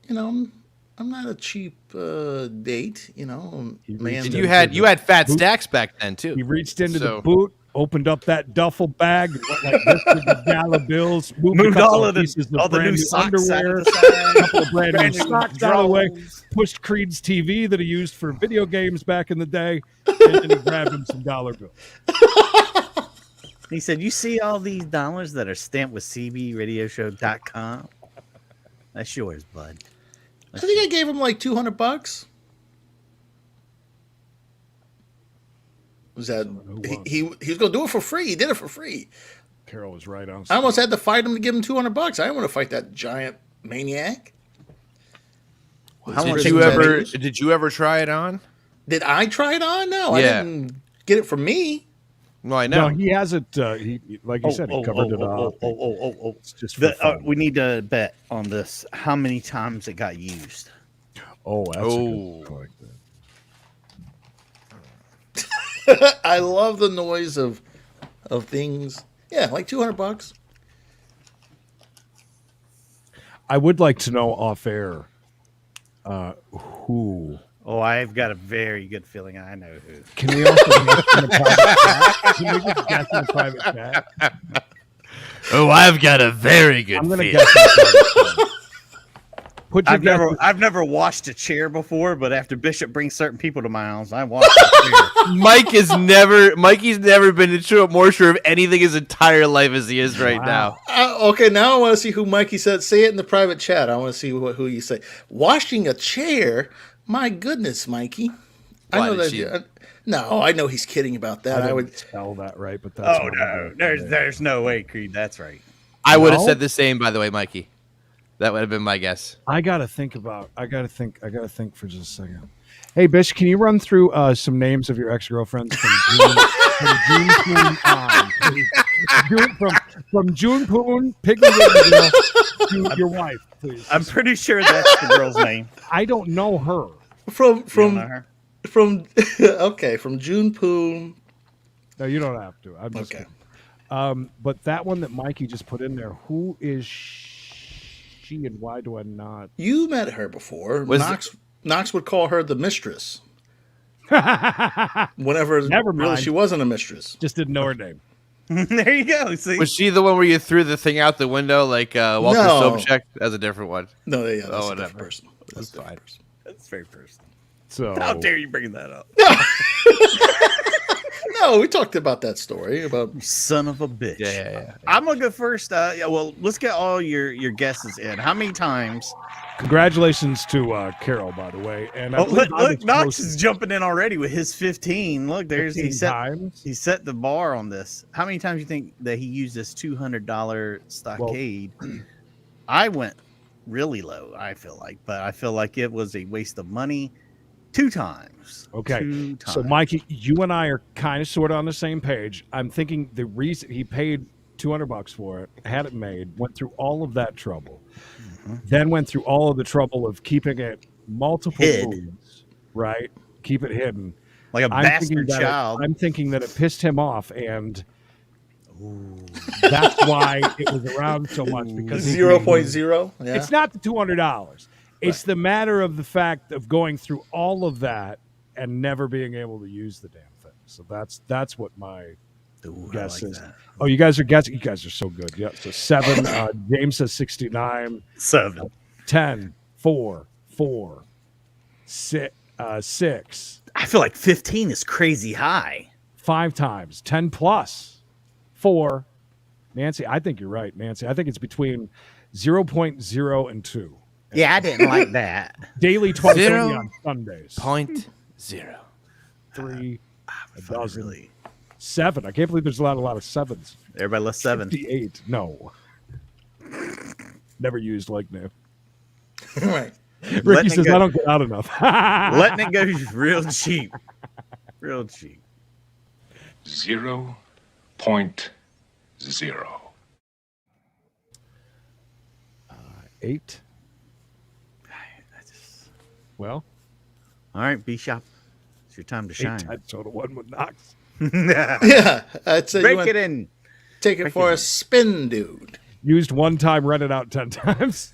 you know, I'm not a cheap date. You know, man. And you had fat stacks back then too. He reached into the boot, opened up that duffel bag, and went like this with the dollar bills, moved all of pieces all the brand new socks out underwear, of the side. a couple of brand new Brand new socks out of the way, drawers. pushed Creedence TV that he used for video games back in the day, and then he grabbed him some dollar bills. He said, "You see all these dollars that are stamped with cbradioshow.com? That's yours, bud." I think I gave him like $200. Was that he was going to do it for free? He did it for free. Carol was right on. I almost had to fight him to give him $200. I didn't want to fight that giant maniac. How much Did you ever try it on? Did I try it on? No, I Yeah. didn't get it from me. Well, I know. No, he hasn't. He like you said, he covered it up. It's just for fun. we need to bet on this. How many times it got used? Oh, that's a good point. I love the noise of things. Yeah, like $200. I would like to know off air who. Oh, I've got a very good feeling I know who. Can we also guess in the private chat? Can we just guess in the private chat? Oh, I've got a very good I'm going to feeling. guess. In the private chat. Put your guesses. I've never washed a chair before, but after Bishop brings certain people to my house, I wash a chair. Mikey's never been more sure of anything his entire life as he is right now. Okay, now I want to see who Mikey said. Say it in the private chat. I want to see who you say. Washing a chair? My goodness, Mikey. I know that. No, I know he's kidding about that. I would spell that right, but that's there's no way, Creed. That's right. I would have said the same, by the way, Mikey. That would have been my guess. I gotta think for just a second. Hey, Bish, can you run through some names of your ex-girlfriends from June Poon on? From June Poon, Piggy Little to your wife, please. I'm pretty sure that's the girl's name. I don't know her. from her? okay, from June Poon. No, you don't have to. I'm just Okay. kidding. But that one that Mikey just put in there, who is she and why do I not? You met her before. Knox would call her the mistress. Whenever Never really mind. she wasn't a mistress. Just didn't know her name. There you go. See, Was she the one where you threw the thing out the window like Walter No. Sobchak? That's a different one. No, yeah, that's a whatever. different person. That's fine. that's very personal. So How dare you bring that up? No, we talked about that story about. Son of a bitch. Yeah. I'm gonna go first. Well, let's get all your guesses in. How many times? congratulations to Carol, by the way. And I believe I was look, Knox close is jumping in already with his 15. Look, there's 15 times. he set the bar on this. How many times do you think that he used this $200 stockade? I went really low, I feel like, but I feel like it was a waste of money 2 times. Okay. 2 times. So, Mikey, you and I are kind of sort of on the same page. I'm thinking the reason he paid $200 for it, had it made, went through all of that trouble, then went through all of the trouble of keeping it multiple moves, right? Keep it hidden. Like a bastard child. I'm thinking that it pissed him off, and that's why it was around so much. Because 0.0. Yeah. It's not the $200. It's the matter of the fact of going through all of that and never being able to use the damn thing. So that's what my guess is. That. Oh, you guys are guessing. You guys are so good. Yeah. So 7. James says 69. 7. 10, 4, 4, 6. I feel like 15 is crazy high. 5 times. 10 plus. 4. Nancy, I think you're right, Nancy. I think it's between 0.0 and 2. Yeah, I didn't like that. Daily twice a week on Sundays. 0.0. 3. A dozen. Really. 7. I can't believe there's a lot of 7s. Everybody left 7. 58. No. Never used like new. Right. Ricky says, I don't get out enough. Letting it go real cheap. Real cheap. 0.0. 8. Well, all right, B-Shop. It's your time to 8 shine. times total 1 with Knox. Yeah, I'd say Break it in. Take it for a spin, dude. Used 1 time, rented out 10 times.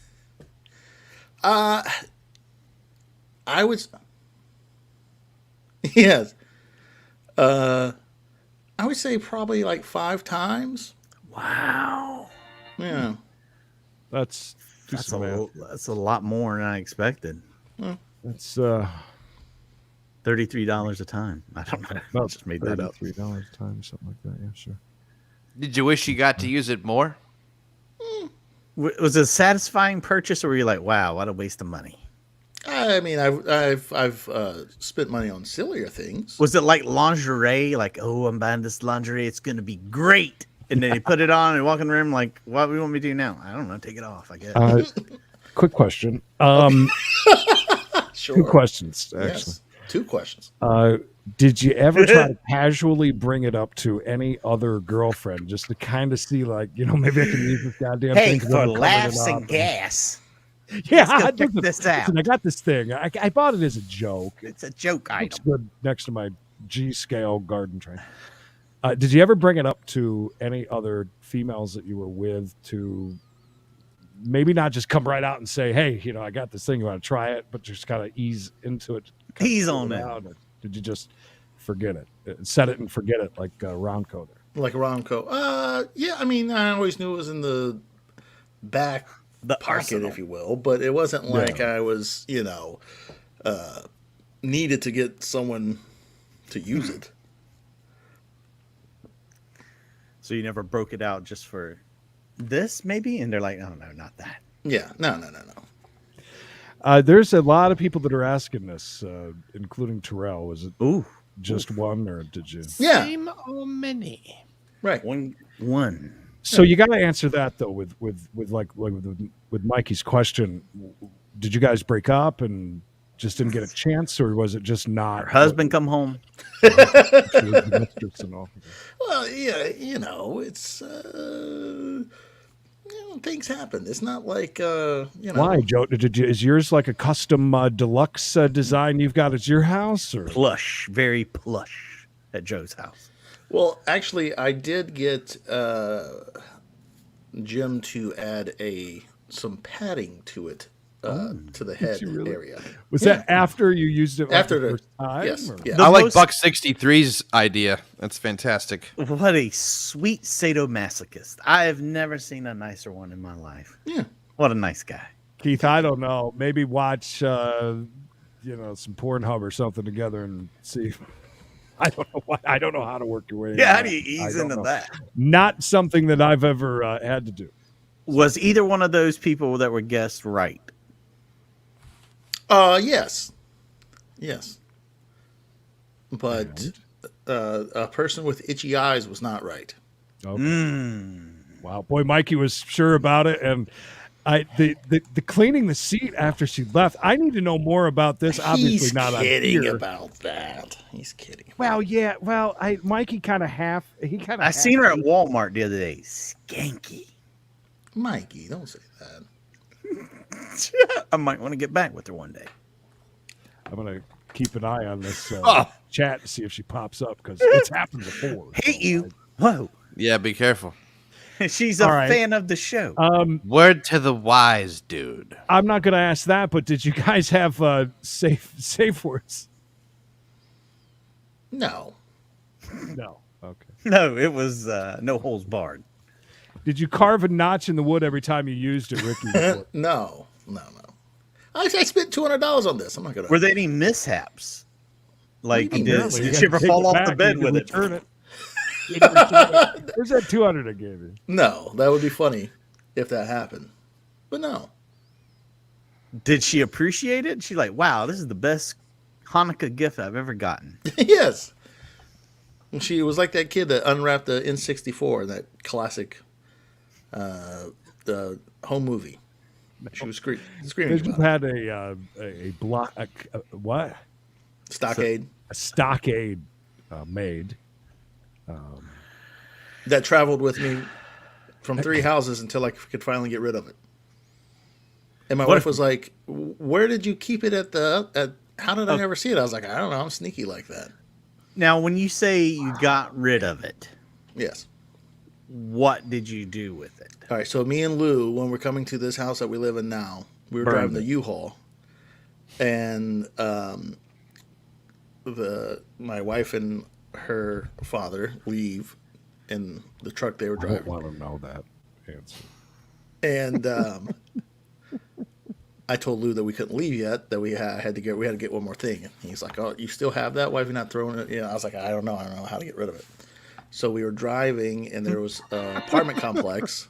I would. Yes. I would say probably like 5 times. Wow. Yeah. That's That's a lot more than I expected. That's $33 a time. I don't know. I just made that up. $33 a time, something like that. Yeah, sure. Did you wish you got to use it more? Was it a satisfying purchase, or were you like, wow, what a waste of money? I mean, I've spent money on sillier things. Was it like lingerie? Like, oh, I'm buying this lingerie. It's going to be great. And then you put it on and walk in the room like, what do you want me to do now? I don't know. Take it off, I guess. Quick question. Sure. 2 questions, actually. Yes. 2 questions. Did you ever try to casually bring it up to any other girlfriend just to kind of see, like, maybe I can use this goddamn Hey, thing? 'cause for I'm covered laughs it up and gas. Yeah, Let's go I'd check look this listen, out. I got this thing. I bought it as a joke. It's a joke Looks item. good next to my G-scale garden tray. Did you ever bring it up to any other females that you were with to maybe not just come right out and say, hey, I got this thing, you want to try it, but just kind of ease into it? Ease on it. Or did you just forget it? Set it and forget it like Ronco there? Like a Romco. Yeah, I mean, I always knew it was in the back pocket, arsenal. if you will, but it wasn't like I was, needed to get someone to use it. So you never broke it out just for this, maybe? And they're like, oh, no, not that. Yeah, no. There's a lot of people that are asking this, including Terrell. Was it just one, or did you? Yeah. Same or many? Right. One. So you got to answer that though with Mikey's question. Did you guys break up and just didn't get a chance, or was it just not? Her husband come home. She was the mistress and all. Well, yeah, it's things happen. It's not like Why, Joe? Is yours like a custom deluxe design you've got at your house, or Plush, very plush at Joe's house. Well, actually, I did get Jim to add some padding to it, to the head area. Was that after you used it? After the first time? yes, or- yeah. I like Buck 63's idea. That's fantastic. What a sweet sadomasochist. I have never seen a nicer one in my life. Yeah. What a nice guy. Keith, I don't know. Maybe watch, some Pornhub or something together and see. I don't know why. I don't know how to work your way. Yeah, how into do you that. I ease don't into know. that? Not something that I've ever had to do. Was either one of those people that were guests right? Yes. But a person with itchy eyes was not right. Okay. Wow, boy, Mikey was sure about it, and the cleaning the seat after she left. I need to know more about this. Obviously, He's not kidding on here. about that. He's kidding. Well, yeah. Well, Mikey kind of I seen her at Walmart the other day. Skanky. Mikey, don't say that. I might want to get back with her one day. I'm gonna keep an eye on this Oh. chat to see if she pops up, because it's happened before. Hate you. Whoa. Yeah, be careful. She's a All right. fan of the show. Word to the wise, dude. I'm not gonna ask that, but did you guys have safe words? No. No. Okay. No, it was no holes barred. Did you carve a notch in the wood every time you used it, Ricky? No. I spent $200 on this. I'm not gonna. Were there any mishaps? Like, What do you mean, did you she ever fall off the bed with it? Return it. You can return it. Where's that 200 I gave you? No, that would be funny if that happened. But no. Did she appreciate it? She's like, wow, this is the best Hanukkah gift I've ever gotten. Yes. And she was like that kid that unwrapped the N64, that classic the home movie. She was screaming Vision about it. had a block, what? Stockade. A stockade made. That traveled with me from 3 houses until I could finally get rid of it. And my wife was like, "Where did you keep it at? How did I never see it?" I was like, "I don't know. I'm sneaky like that." Now, when you say you got rid of it, Yes. what did you do with it? All right. So me and Lou, when we're coming to this house that we live in now, we were Burned driving the it. U-Haul, and my wife and her father leave in the truck they were I don't driving. want to know that answer. And I told Lou that we couldn't leave yet. That we had to get one more thing. And he's like, "Oh, you still have that? Why have you not thrown it?" I was like, "I don't know how to get rid of it." So we were driving, and there was an apartment complex,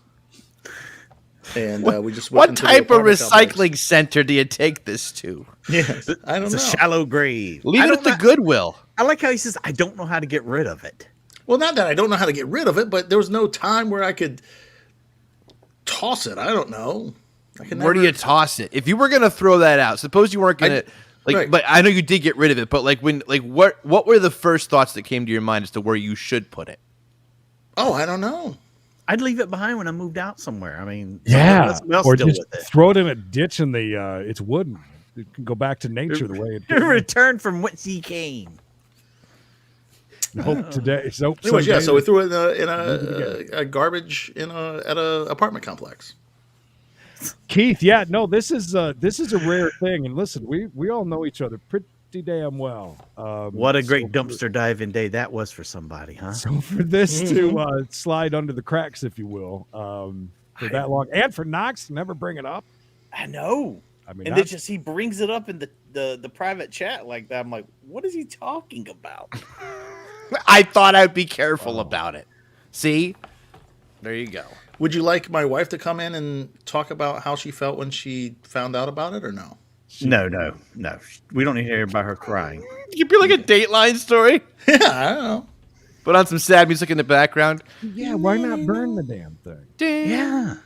and we just went What into the type of apartment recycling complex. center do you take this to? Yes, I don't It's know. a shallow grave. Leave I it don't at the know- Goodwill. I like how he says, I don't know how to get rid of it. Well, not that I don't know how to get rid of it, but there was no time where I could toss it. I don't know. I can Where do you toss it? If you were gonna throw that out, suppose you weren't gonna right. but I know you did get rid of it. But what were the first thoughts that came to your mind as to where you should put it? Oh, I don't know. I'd leave it behind when I moved out somewhere. I mean, Yeah, someone else or deal just with it. throw it in a ditch in the. It's wooden. It can go back to nature the way it did. Return from whence he came. Hope today. So Anyways, yeah. someday So we that- threw it in a garbage at a apartment complex. Keith, yeah, no, this is a rare thing. And listen, we all know each other pretty damn well. What a great so dumpster diving day that was for somebody, huh? So for this to slide under the cracks, if you will, for that long, and for Knox to never bring it up. I know. I mean, And then just he brings it up in the private chat like that. I'm like, what is he talking about? I thought I'd be careful about it. See, there you go. Would you like my wife to come in and talk about how she felt when she found out about it, or no? No. We don't need to hear about her crying. You be like a Dateline story. Yeah, I don't know. Put on some sad music in the background. yeah, why not burn the damn thing? Yeah.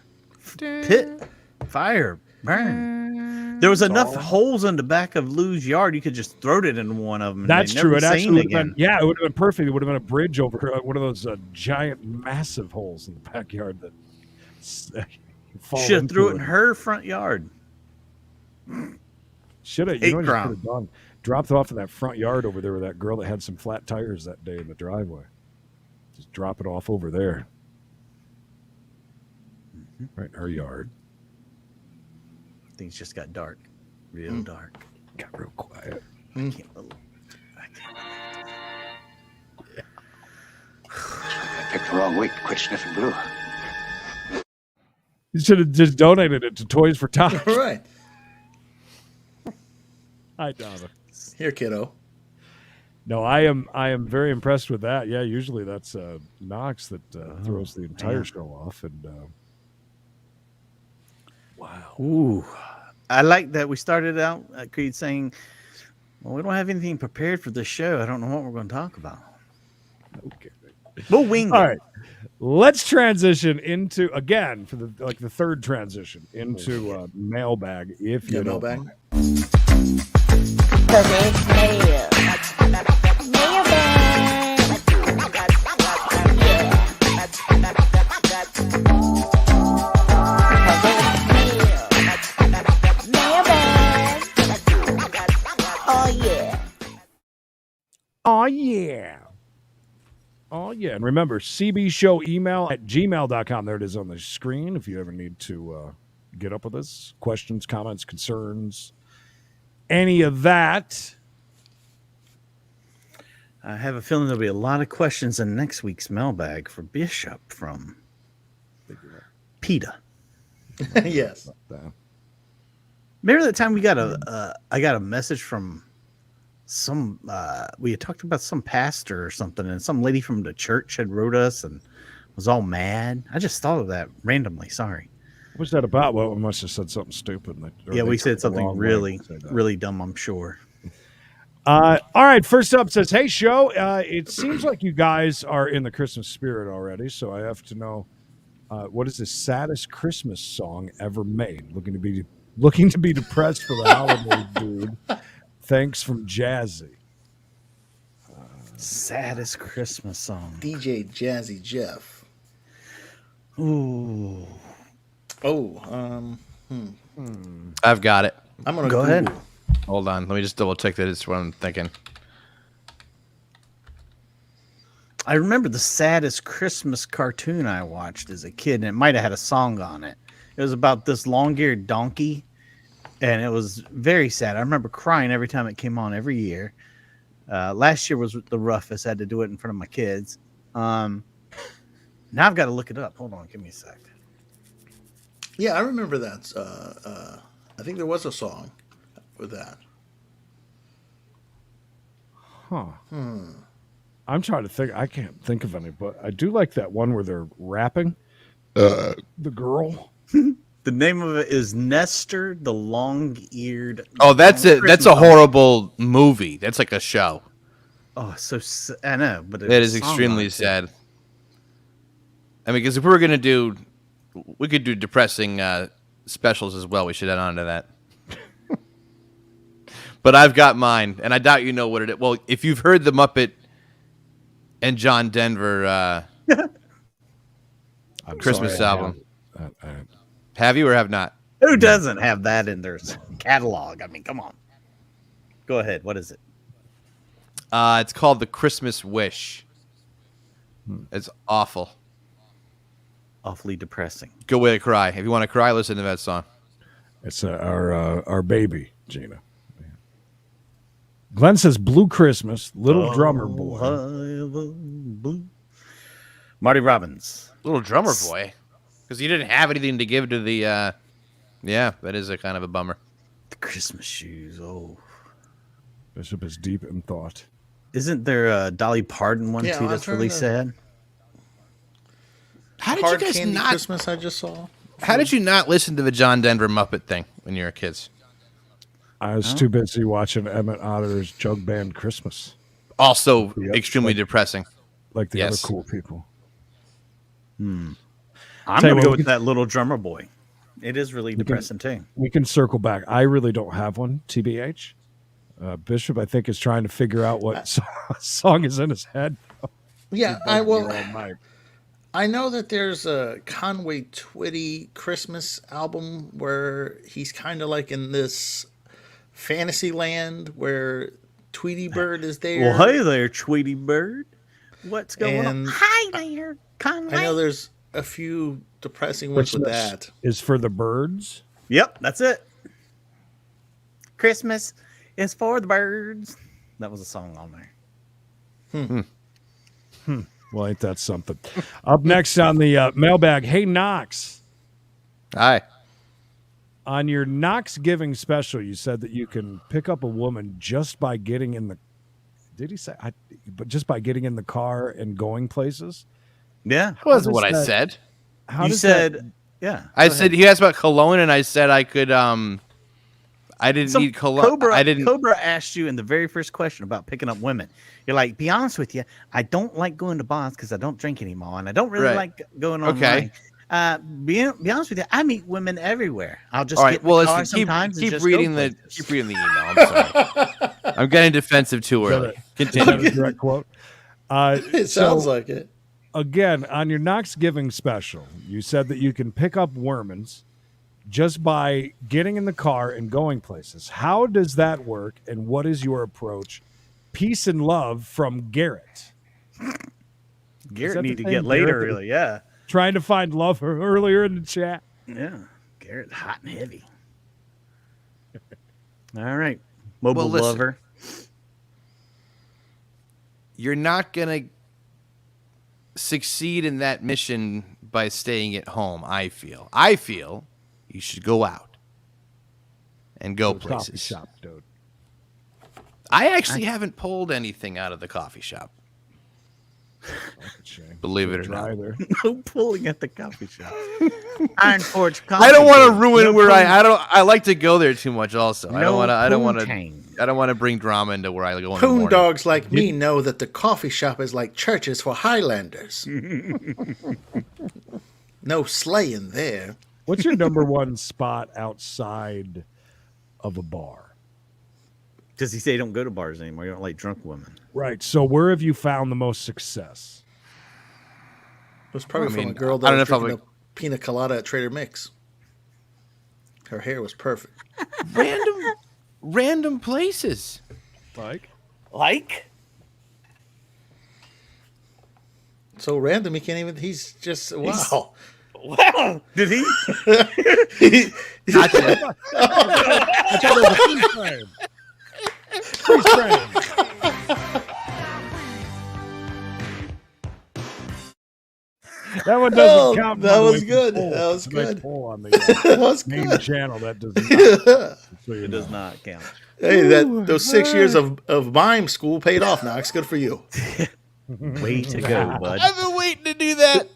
Pit, fire, burn. There was enough holes in the back of Lou's yard. You could just throw it in one of them. And That's they'd true. never It seen actually would have again. been. Yeah, it would have been perfect. It would have been a bridge over one of those giant, massive holes in the backyard that. Should have threw it in her front yard. Should have. Hate You know what you crime. could have done? Dropped it off in that front yard over there with that girl that had some flat tires that day in the driveway. Just drop it off over there. Right in her yard. Things just got dark. Real dark. Got real quiet. I can't believe I picked the wrong week to quit sniffing glue. You should have just donated it to Toys for Tots. All right. Hi, Donna. Here, kiddo. No, I am very impressed with that. Yeah, usually that's Knox that throws the entire show off. And wow, Ooh, I like that we started out at Creed saying, well, we don't have anything prepared for this show. I don't know what we're going to talk about. okay. We'll wing it. All right, let's transition into again for the third transition into mailbag. If you Yeah, don't mailbag. mind. Cause it's mail. Mailbag. Oh yeah. Oh, yeah. Oh, yeah. And remember, cbshowemail@gmail.com. There it is on the screen if you ever need to get up with us. Questions, comments, concerns, any of that. I have a feeling there'll be a lot of questions in next week's mailbag for Bishop from PETA. Yes. That. Remember that time we got I got a message from some we had talked about some pastor or something, and some lady from the church had wrote us and was all mad. I just thought of that randomly. Sorry. What was that about? Well, we must have said something stupid. Yeah, we said something really dumb, I'm sure. All right, first up says, "Hey, show. It seems like you guys are in the Christmas spirit already, so I have to know what is the saddest Christmas song ever made? Looking to be depressed for the holiday, dude. Thanks from Jazzy." Saddest Christmas song. DJ Jazzy Jeff. Ooh. Oh, I've got it. I'm gonna Go ahead. Hold on. Let me just double check that it's what I'm thinking. I remember the saddest Christmas cartoon I watched as a kid, and it might have had a song on it. It was about this long-eared donkey, and it was very sad. I remember crying every time it came on every year. Last year was the roughest. I had to do it in front of my kids. Now I've got to look it up. Hold on. Give me a sec. yeah, I remember that. I think there was a song with that. Huh. I'm trying to think. I can't think of any, but I do like that one where they're rapping. The girl. The name of it is Nestor the Long-Eared. Oh, that's it. That's a Christmas horrible movie. That's like a show. Oh, I know, but That is extremely sad. I mean, because if we were gonna do, we could do depressing specials as well. We should add on to that. But I've got mine, and I doubt you know what it is. Well, if you've heard the Muppet and John Denver Christmas album, have you or have not? Who doesn't have that in their catalog? I mean, come on. Go ahead. What is it? It's called The Christmas Wish. It's awful. Awfully depressing. Good way to cry. If you want to cry, listen to that song. It's our baby, Gina. Glenn says Blue Christmas, Little Drummer Boy. Marty Robbins. Little Drummer Boy. Because you didn't have anything to give to the... yeah, that is a kind of a bummer. The Christmas shoes. Oh. Bishop is deep in thought. Isn't there a Dolly Parton one, Yeah, too, I'm that's trying really to- sad? How did Hard you guys Candy not... Christmas I just saw. How did you not listen to the John Denver Muppet thing when you were kids? I was too busy watching Emmett Otter's Jug Band Christmas, Also Yep. extremely depressing. like the Yes. other cool people. I'm Tell you going to what, go we with that Little Drummer Boy. It is really depressing, too. We can circle back. I really don't have one, TBH. Bishop, I think, is trying to figure out what song is in his head. Yeah, All night. I know that there's a Conway Twitty Christmas album where he's kind of like in this fantasy land where Tweety Bird is there. Well, hey there, Tweety Bird. What's going on? And Hi there, Conway. I know there's a few depressing ones with Christmas that. is for the birds. Yep, that's it. Christmas is for the birds. That was a song on there. Well, ain't that something? Up next on the mailbag, hey, Knox. Hi. On your Knox Giving special, you said that you can pick up a woman just by getting in the... Did he say? But just by getting in the car and going places? Yeah. That wasn't does what I that- said. How You does said, yeah. I go said ahead. he asked about cologne, and I said I could. I didn't need cologne. Cobra, I didn't. Cobra asked you in the very first question about picking up women. You're like, be honest with you, I don't like going to bars because I don't drink anymore, and I don't really Right. like going Okay. online. Be honest with you, I meet women everywhere. I'll just All get right. in Well, the car listen, sometimes and keep just reading go the places. keep reading the email. I'm sorry. I'm getting defensive too early. Is Continue. that a direct quote? It sounds like it. Again, on your Knox Giving special, you said that you can pick up Wormans just by getting in the car and going places. How does that work, and what is your approach? Peace and love from Garrett. Garrett the need to thing, get later, Garrett? really. Yeah. Trying to find love earlier in the chat. Yeah. Garrett, hot and heavy. All right. Mobile listen. lover. You're not gonna succeed in that mission by staying at home. I feel you should go out and go Coffee places. shop, dude. I actually haven't pulled anything out of the coffee shop. Believe it or not. No pulling at the coffee shop. Iron Forge Coffee. I don't want to Day. ruin No where pulling- I like to go there too much. Also, I don't No want to. poontang. I don't want to bring drama into where I go in the Poon morning. dogs like me know that the coffee shop is like churches for Highlanders. No slaying there. What's your number one spot outside of a bar? Does he say you don't go to bars anymore? You don't like drunk women. Right. So where have you found the most success? It was probably I mean, from a girl I that don't was know if I drinking a pina colada at Trader Mix. Her hair was perfect. Random places. Like? So random, he can't even. He's just wow. Wow. Did he? Not that- I thought it was a freeze frame. Freeze frame. That one doesn't count. that by the was way, for good. poll. That was It's a nice good. poll on the That was main good. channel. That does not. So you It know. does not count. Hey, those 6 years of mime school paid off. Knox, good for you. Way to go, bud. I've been waiting to do that.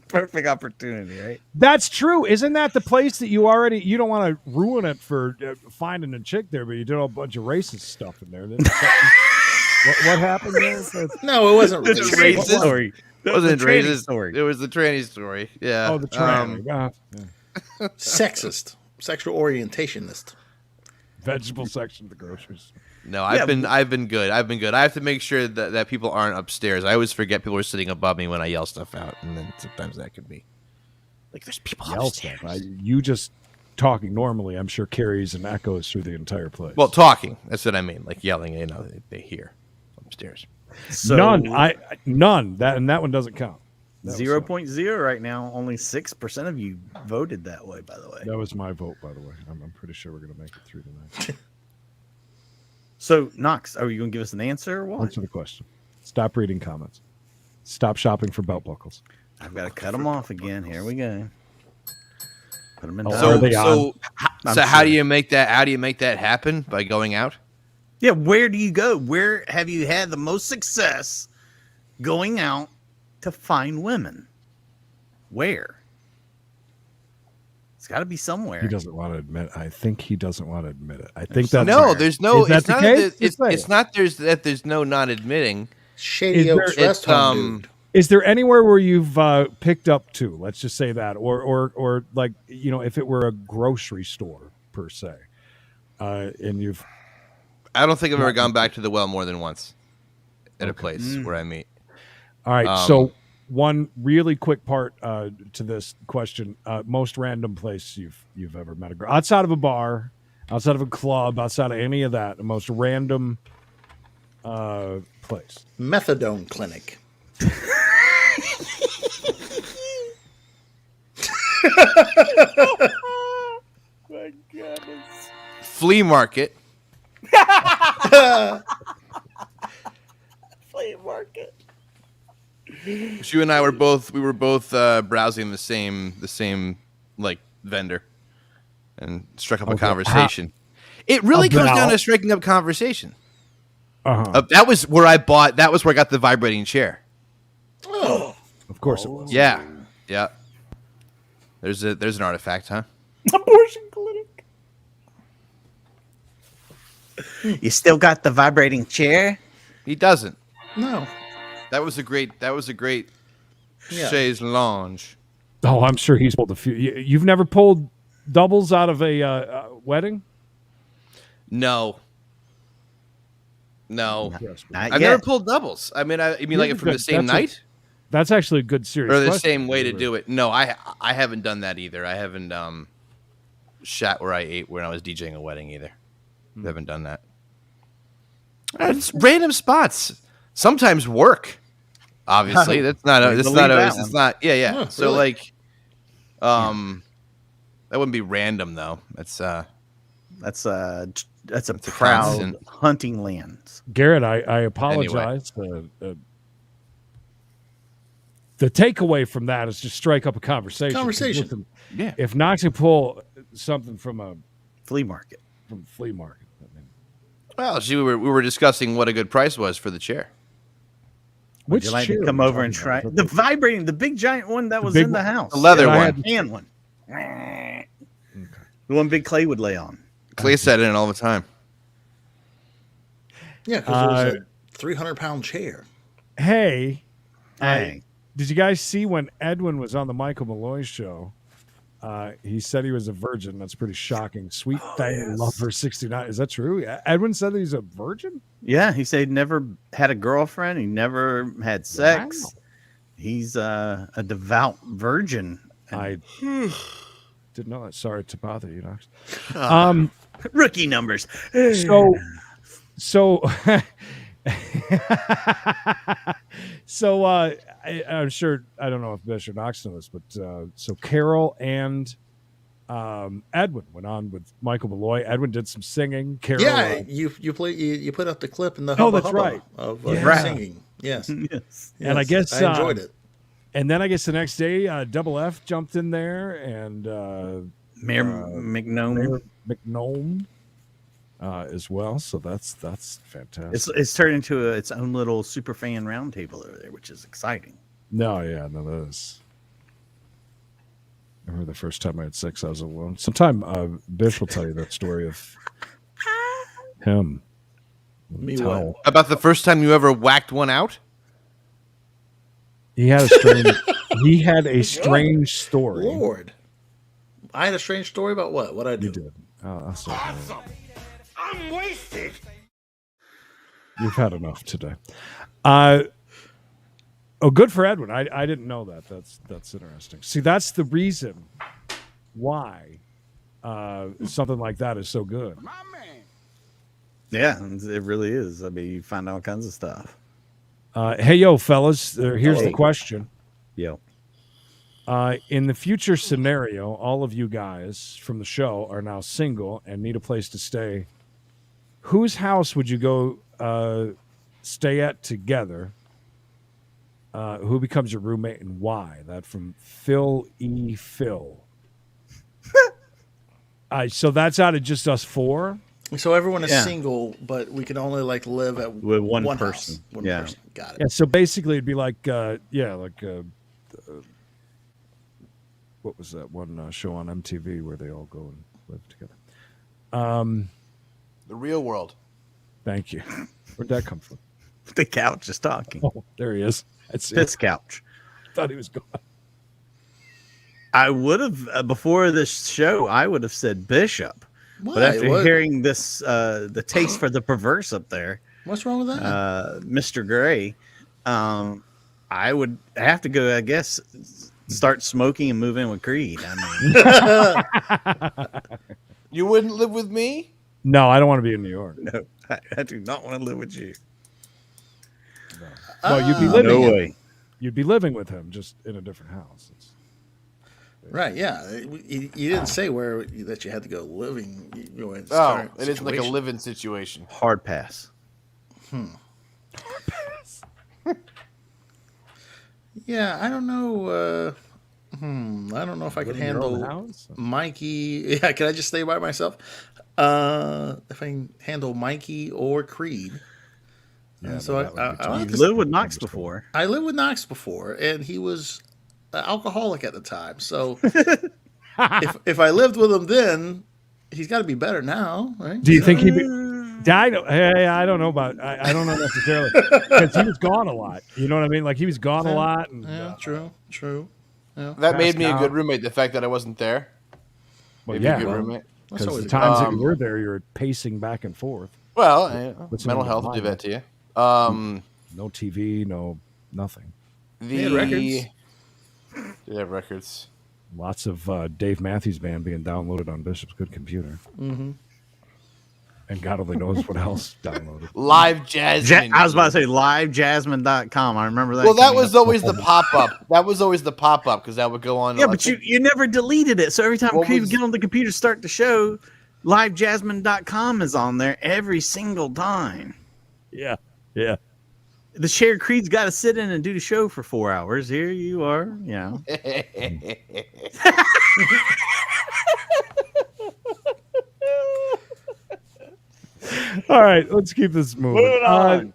Perfect opportunity, right? That's true. Isn't that the place that you don't want to ruin it for finding a chick there, but you did a bunch of racist stuff in there. What happened there? No, it wasn't It's racist. racist. Story. It wasn't the tranny racist. story. It was the tranny story. Yeah. Oh, the tranny. Yeah. Sexist, sexual orientationist. Vegetable section of the groceries. No, I've been good. I've been good. I have to make sure that people aren't upstairs. I always forget people are sitting above me when I yell stuff out, and then sometimes that could be like there's people Yell upstairs. stuff. You just talking normally, I'm sure carries and echoes through the entire place. Well, talking. That's what I mean. Like yelling. You know, they hear upstairs. So, none. None. That one doesn't count. That was 0.0 right now. Only 6% of you voted that way, by the way. That was my vote, by the way. I'm pretty sure we're going to make it through tonight. So, Knox, are you going to give us an answer or what? Answer the question. Stop reading comments. Stop shopping for belt buckles. I've got to cut them off again. Here we go. Put them in. Oh, So, are they on? how do you make that? How do you make that happen? By going out? Yeah, where do you go? Where have you had the most success going out to find women? Where? It's got to be somewhere. He doesn't want to admit. I think he doesn't want to admit it. I think that's No, there's no. Is that It's the not. case? It's Just say it's it. not. There's no not admitting. Shady Is Oaks there- Rest Home, dude. Is there anywhere where you've picked up to? Let's just say that, or like if it were a grocery store per se, and you've. I don't think I've ever gone back to the well more than once at a place where I meet. All right, so one really quick part to this question: most random place you've ever met a girl outside of a bar, outside of a club, outside of any of that. The most random place. Methadone clinic. My goodness. Flea market. Flea market. You and I were both browsing the same like vendor and struck up a conversation. It really comes down to striking up conversation. That was where I got the vibrating chair. Oh, Of course it was. Yeah. There's an artifact, huh? Abortion clinic. You still got the vibrating chair? He doesn't. no. That was a great Yeah. chaise lounge. Oh, I'm sure he's pulled a few. You've never pulled doubles out of a wedding? No. Not I've yet. never pulled doubles. I mean, you mean like Yeah, from the good. same That's a- night That's actually a good series. or the question. same way to do it? No, I haven't done that either. I haven't shat where I ate when I was DJing a wedding either. I haven't done that. It's random spots. Sometimes work. Obviously, that's not. Way to That's leave not. that It's one. not. Yeah. Oh, So really? like, that wouldn't be random though. That's That's a a proud constant. hunting land. hunting. lands. Garrett, I apologize. the takeaway from that is just strike up a conversation. Listen, if Knox can pull something from a flea market, I mean, Well, see, we were discussing what a good price was for the chair. Would you like to come over and try the big giant one that was in the house? The leather one. Tan one. The one Big Clay would lay on. Clay sat in it all the time. Yeah, because it was a 300-pound chair. Hey. Hey. Did you guys see when Edwin was on the Michael Malloy show? He said he was a virgin. That's pretty shocking. Sweet thing, lover 69. Is that true? Edwin said that he's a virgin? Yeah, he said he never had a girlfriend. He never had sex. Wow. He's a devout virgin. I didn't know that. Sorry to bother you, Knox. Rookie numbers. So I'm sure, I don't know if Bish or Knox knows, but so Carol and Edwin went on with Michael Malloy. Edwin did some singing. Carol, you put up the clip in the that's right of singing. Yes. Yes. And I guess I enjoyed it. And then I guess the next day, Double F jumped in there and Mayor McNome as well. So that's fantastic. It's turned into its own little super fan roundtable over there, which is exciting. No, that is. I remember the first time I had sex, I was alone. Sometime Bish will tell you that story of him. Me what? About the first time you ever whacked one out? He had a strange story. Lord. I had a strange story about what? What I did? You did. Awesome. I'm wasted. You've had enough today. Good for Edwin. I didn't know that. That's interesting. See, that's the reason why something like that is so good. My man. Yeah, it really is. I mean, you find all kinds of stuff. Hey, yo, fellas, here's the question. Yo. In the future scenario, all of you guys from the show are now single and need a place to stay. Whose house would you go stay at together? Who becomes your roommate and why? That from Phil E. Phil. So that's out of just us four? So everyone is single, but we can only live at with one person. House. One person. Got it. Yeah, so basically it'd be like what was that one show on MTV where they all go and live together? The Real World. Thank you. Where'd that come from? The couch is talking. Oh, there he is. That's this couch. Thought he was gone. I would have before this show. I would have said Bishop, but after hearing this, the taste for the perverse up there. What's wrong with that? Mr. Gray. I would have to go. I guess start smoking and move in with Creed. I mean, you wouldn't live with me? No, I don't want to be in New York. No, I do not want to live with you. No. Well, you'd be living. No way. You'd be living with him, just in a different house. Right? Yeah. You didn't say that you had to go living. It is like a living situation. Hard pass. Hard pass. Yeah, I don't know. I don't know if I could handle Mikey. Yeah, can I just stay by myself? If I can handle Mikey or Creed. Yeah, so I lived with Knox before. I lived with Knox before, and he was an alcoholic at the time. So if I lived with him then, he's got to be better now, right? Do you think he'd be? I don't know about. I don't know necessarily because he was gone a lot. You know what I mean? Like he was gone a lot. And, true. Yeah. That made me a good roommate. The fact that I wasn't there. Well, a good roommate. Because the times that you were there, you were pacing back and forth. Well, mental health will do that to you. No TV, no nothing. They had records. They have records. Lots of Dave Matthews Band being downloaded on Bishop's good computer. Mm-hmm. And God only knows what else downloaded. Live Jasmine. I was about to say livejasmine.com. I remember that. Well, that was always the pop-up. That was always the pop-up because that would go on. Yeah, but you never deleted it. So every time you get on the computer, start the show, livejasmine.com is on there every single time. Yeah. The shared Creed's got to sit in and do the show for 4 hours. Here you are, All right, let's keep this moving. Moving on.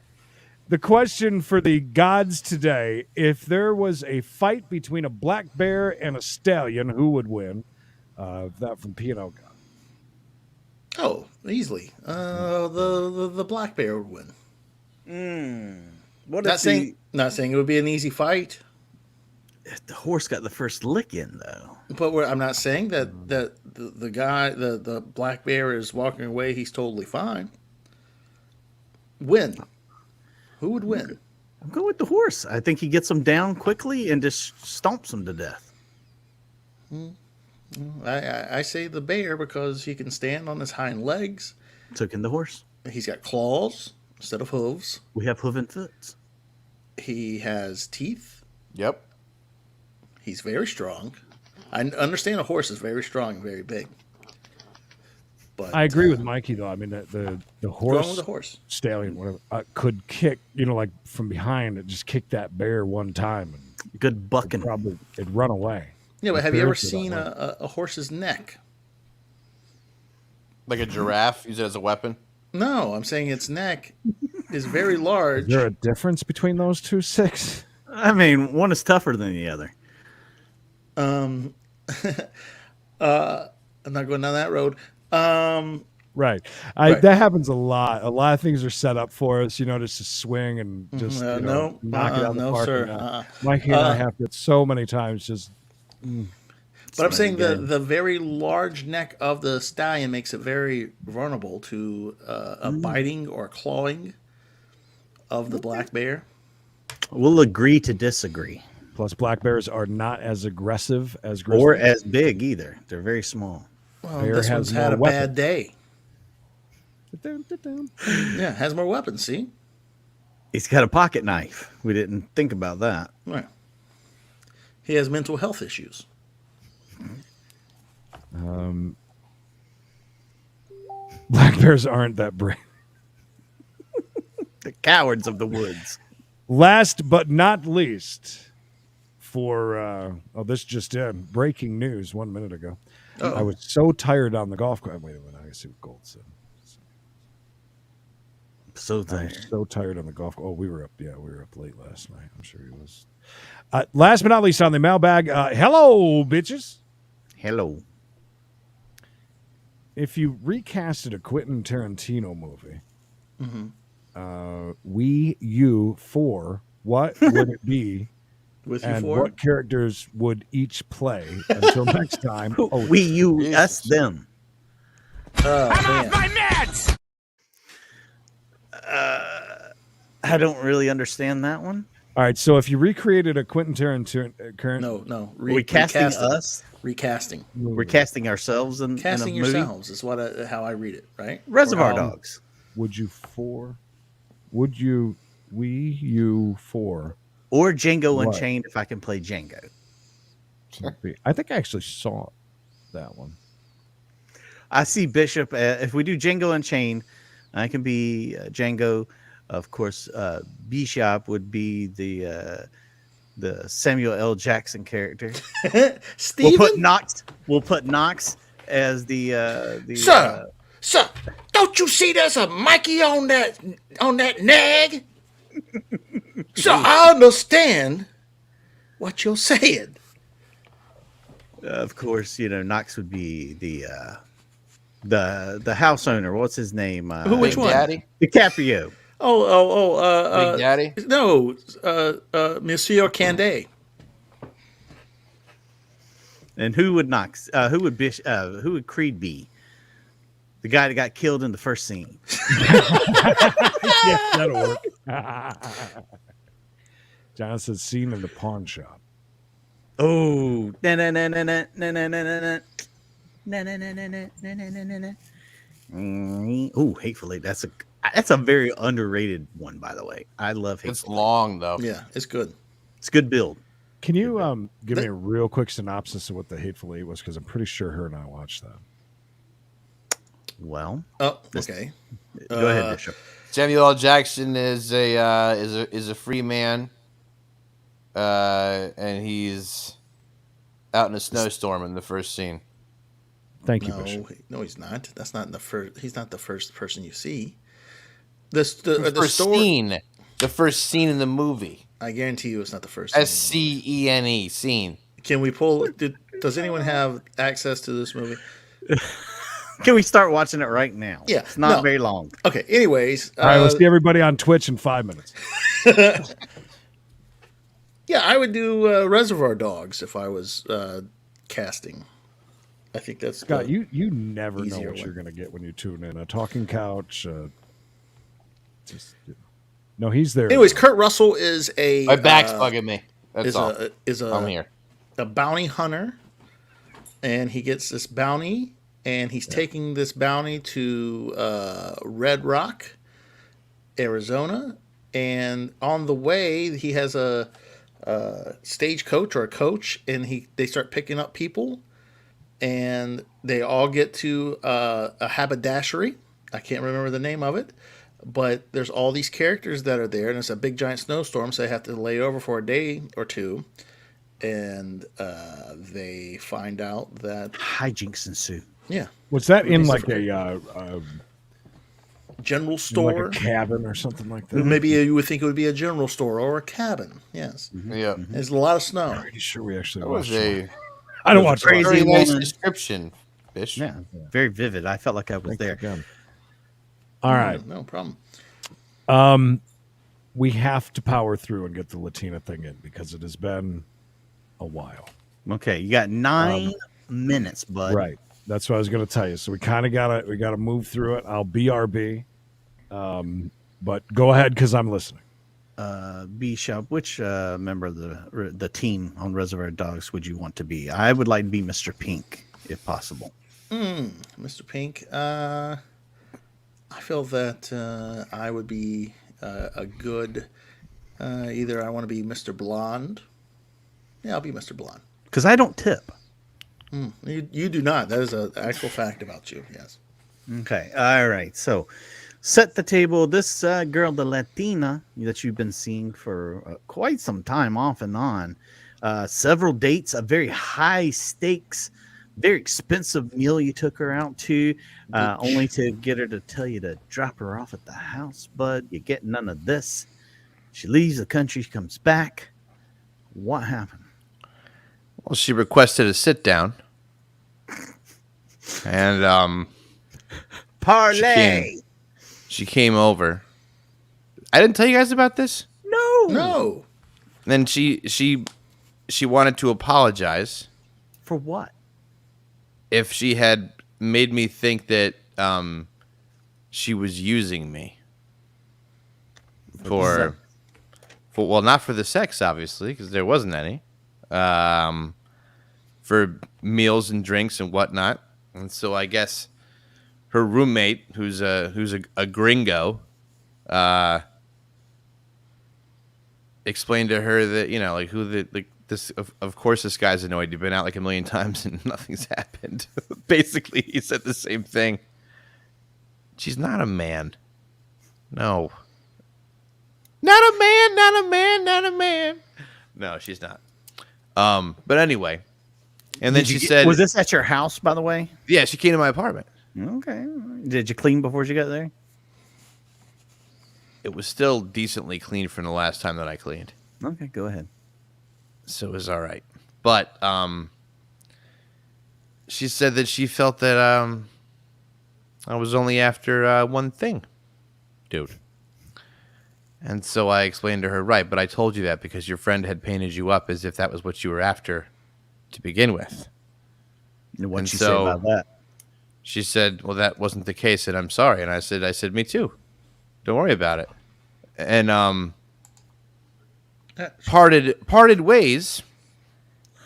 The question for the gods today: if there was a fight between a black bear and a stallion, who would win? That from P&O God. Oh, easily. The black bear would win. What Not saying it would be an easy fight, the horse got the first lick in though? but I'm not saying that the guy, the black bear is walking away. He's totally fine. Win. Who would win? I'm going with the horse. I think he gets him down quickly and just stomps him to death. I say the bear because he can stand on his hind legs. Took in the horse. He's got claws instead of hooves. We have hoof and foots. He has teeth. Yep. He's very strong. I understand a horse is very strong and very big. But I agree with Mikey though. I mean, the horse, going with the horse. stallion, whatever, could kick. Like from behind, it just kick that bear one time, and Good bucking. it'd run away. Yeah, but The have you ever bears are that seen way. a horse's neck? Like a giraffe, use it as a weapon. No, I'm saying its neck is very large. Is there a difference between those two? Six. I mean, one is tougher than the other. I'm not going down that road. Right. Right. That happens a lot. A lot of things are set up for us, just to swing and just No, knock it out of the no, park. sir. And, Mikey and I have it so many times. Just But I'm saying the very large neck of the stallion makes it very vulnerable to a biting or clawing of the black bear. We'll agree to disagree. plus black bears are not as aggressive as grizzly. Or as big either. They're very small. Well, Bear this has one's had more a bad day. Dun, dun, dun. Yeah, has more weapons. See, He's got a pocket knife. We didn't think about that. right. He has mental health issues. Black bears aren't that brave. The cowards of the woods. Last but not least, for this just in, breaking news 1 minute ago. Uh-oh. I was so tired on the golf course. Wait a minute, I see what Gold said. So I tired. was so tired on the golf. Oh, we were up. Yeah, we were up late last night. I'm sure he was. Last but not least on the mailbag. Hello, bitches. Hello. If you recasted a Quentin Tarantino movie, Mm-hmm. we, you, four, what would it be? With you And four? what characters would each play? Until next time. Oh, We, you, Jesus. us, them. Man. I don't really understand that one. all right. So if you recreated a Quentin Tarantino, No. Are we casting recasting. us? Recasting. We're casting ourselves in Casting a movie? yourselves is what how I read it, right? Reservoir Or how- Dogs. would you four? Would you? We, you, four. Or Django What? Unchained if I can play Django. I think I actually saw that one. I see Bishop. If we do Django Unchained, I can be Django. Of course, Bishop would be the Samuel L. Jackson character. Steven? We'll put Knox as the Sir, don't you see there's a Mikey on that nag? So I understand what you're saying. of course, Knox would be the house owner. What's his name? Which Big one? Daddy? DiCaprio. Oh, Big Daddy? no, Monsieur Candé. And who would Knox? Who would Creed be? The guy that got killed in the first scene. Yeah, that'll work. John says scene in the pawn shop. Oh, na na na na na na na na na na na na na na na na na. Oh, Hateful Eight. That's a very underrated one, by the way. I love It's Hateful Eight. long though. Yeah, it's good. It's a good build. Can you give me a real quick synopsis of what the Hateful Eight was? Because I'm pretty sure her and I watched that. Well, Oh, okay. go ahead, Bishop. Samuel L. Jackson is a free man, and he's out in a snowstorm in the first scene. Thank you, Bishop. No, he's not. That's not in the first. He's not the first person you see. The first scene in the movie. I guarantee you, it's not the first. SCENE scene. Can we pull? Does anyone have access to this movie? Can we start watching it right now? Yeah, it's not very long. Okay. Anyways, all right, let's see everybody on Twitch in 5 minutes. Yeah, I would do Reservoir Dogs if I was casting. I think that's Scott. You never know what one. you're going to get when you tune in. A talking couch. No, he's there. Anyways, Kurt Russell is a. My back's bugging me. That's all. I'm here. A bounty hunter, and he gets this bounty, and he's taking this bounty to Red Rock, Arizona, and on the way he has a stagecoach or a coach, and they start picking up people, and they all get to a haberdashery. I can't remember the name of it, but there's all these characters that are there, and it's a big giant snowstorm, so they have to lay over for a day or two, and they find out that hijinks ensue. Yeah, was that in like a general store, like a cabin or something like that? Maybe you would think it would be a general store or a cabin. Yes. Mm-hmm. Yeah. There's a lot of snow. I'm pretty sure we actually watched it. I don't watch crazy. Very nice woman. description, Bish. Yeah, very vivid. I felt like I was there. All right, no problem. We have to power through and get the Latina thing in because it has been a while. Okay, you got 9 minutes, bud. Right. That's what I was going to tell you. So we kind of gotta move through it. I'll BRB, but go ahead because I'm listening. Bishop, which member of the team on Reservoir Dogs would you want to be? I would like to be Mr. Pink, if possible. Mr. Pink. I feel that I would be a good. Either I want to be Mr. Blonde. Yeah, I'll be Mr. Blonde. Because I don't tip. You do not. That is an actual fact about you. Yes. Okay. All right. So, set the table. This girl, the Latina that you've been seeing for quite some time, off and on, several dates, a very high stakes, very expensive meal you took her out to, only to get her to tell you to drop her off at the house. Bud, you get none of this. She leaves the country. She comes back. What happened? Well, she requested a sit down, and parlay. She came over. I didn't tell you guys about this. No. Then she wanted to apologize For what? if she had made me think that she was using me for well, not for the sex, obviously, because there wasn't any. For meals and drinks and whatnot, and so I guess her roommate, who's a gringo, explained to her that this. Of course, this guy's annoyed. You've been out like a million times and nothing's happened. Basically, he said the same thing. She's not a man. No. Not a man. Not a man. Not a man. No, she's not. But anyway, and then she said, "Was this at your house, by the way?" Yeah, she came to my apartment. Okay. Did you clean before she got there? It was still decently clean from the last time that I cleaned. Okay, go ahead. So it was all right. But she said that she felt that I was only after one thing, dude. And so I explained to her, right, but I told you that because your friend had painted you up as if that was what you were after to begin with. And what'd she say about that? She said, well, that wasn't the case, and I'm sorry. And I said, me too. Don't worry about it. And parted ways,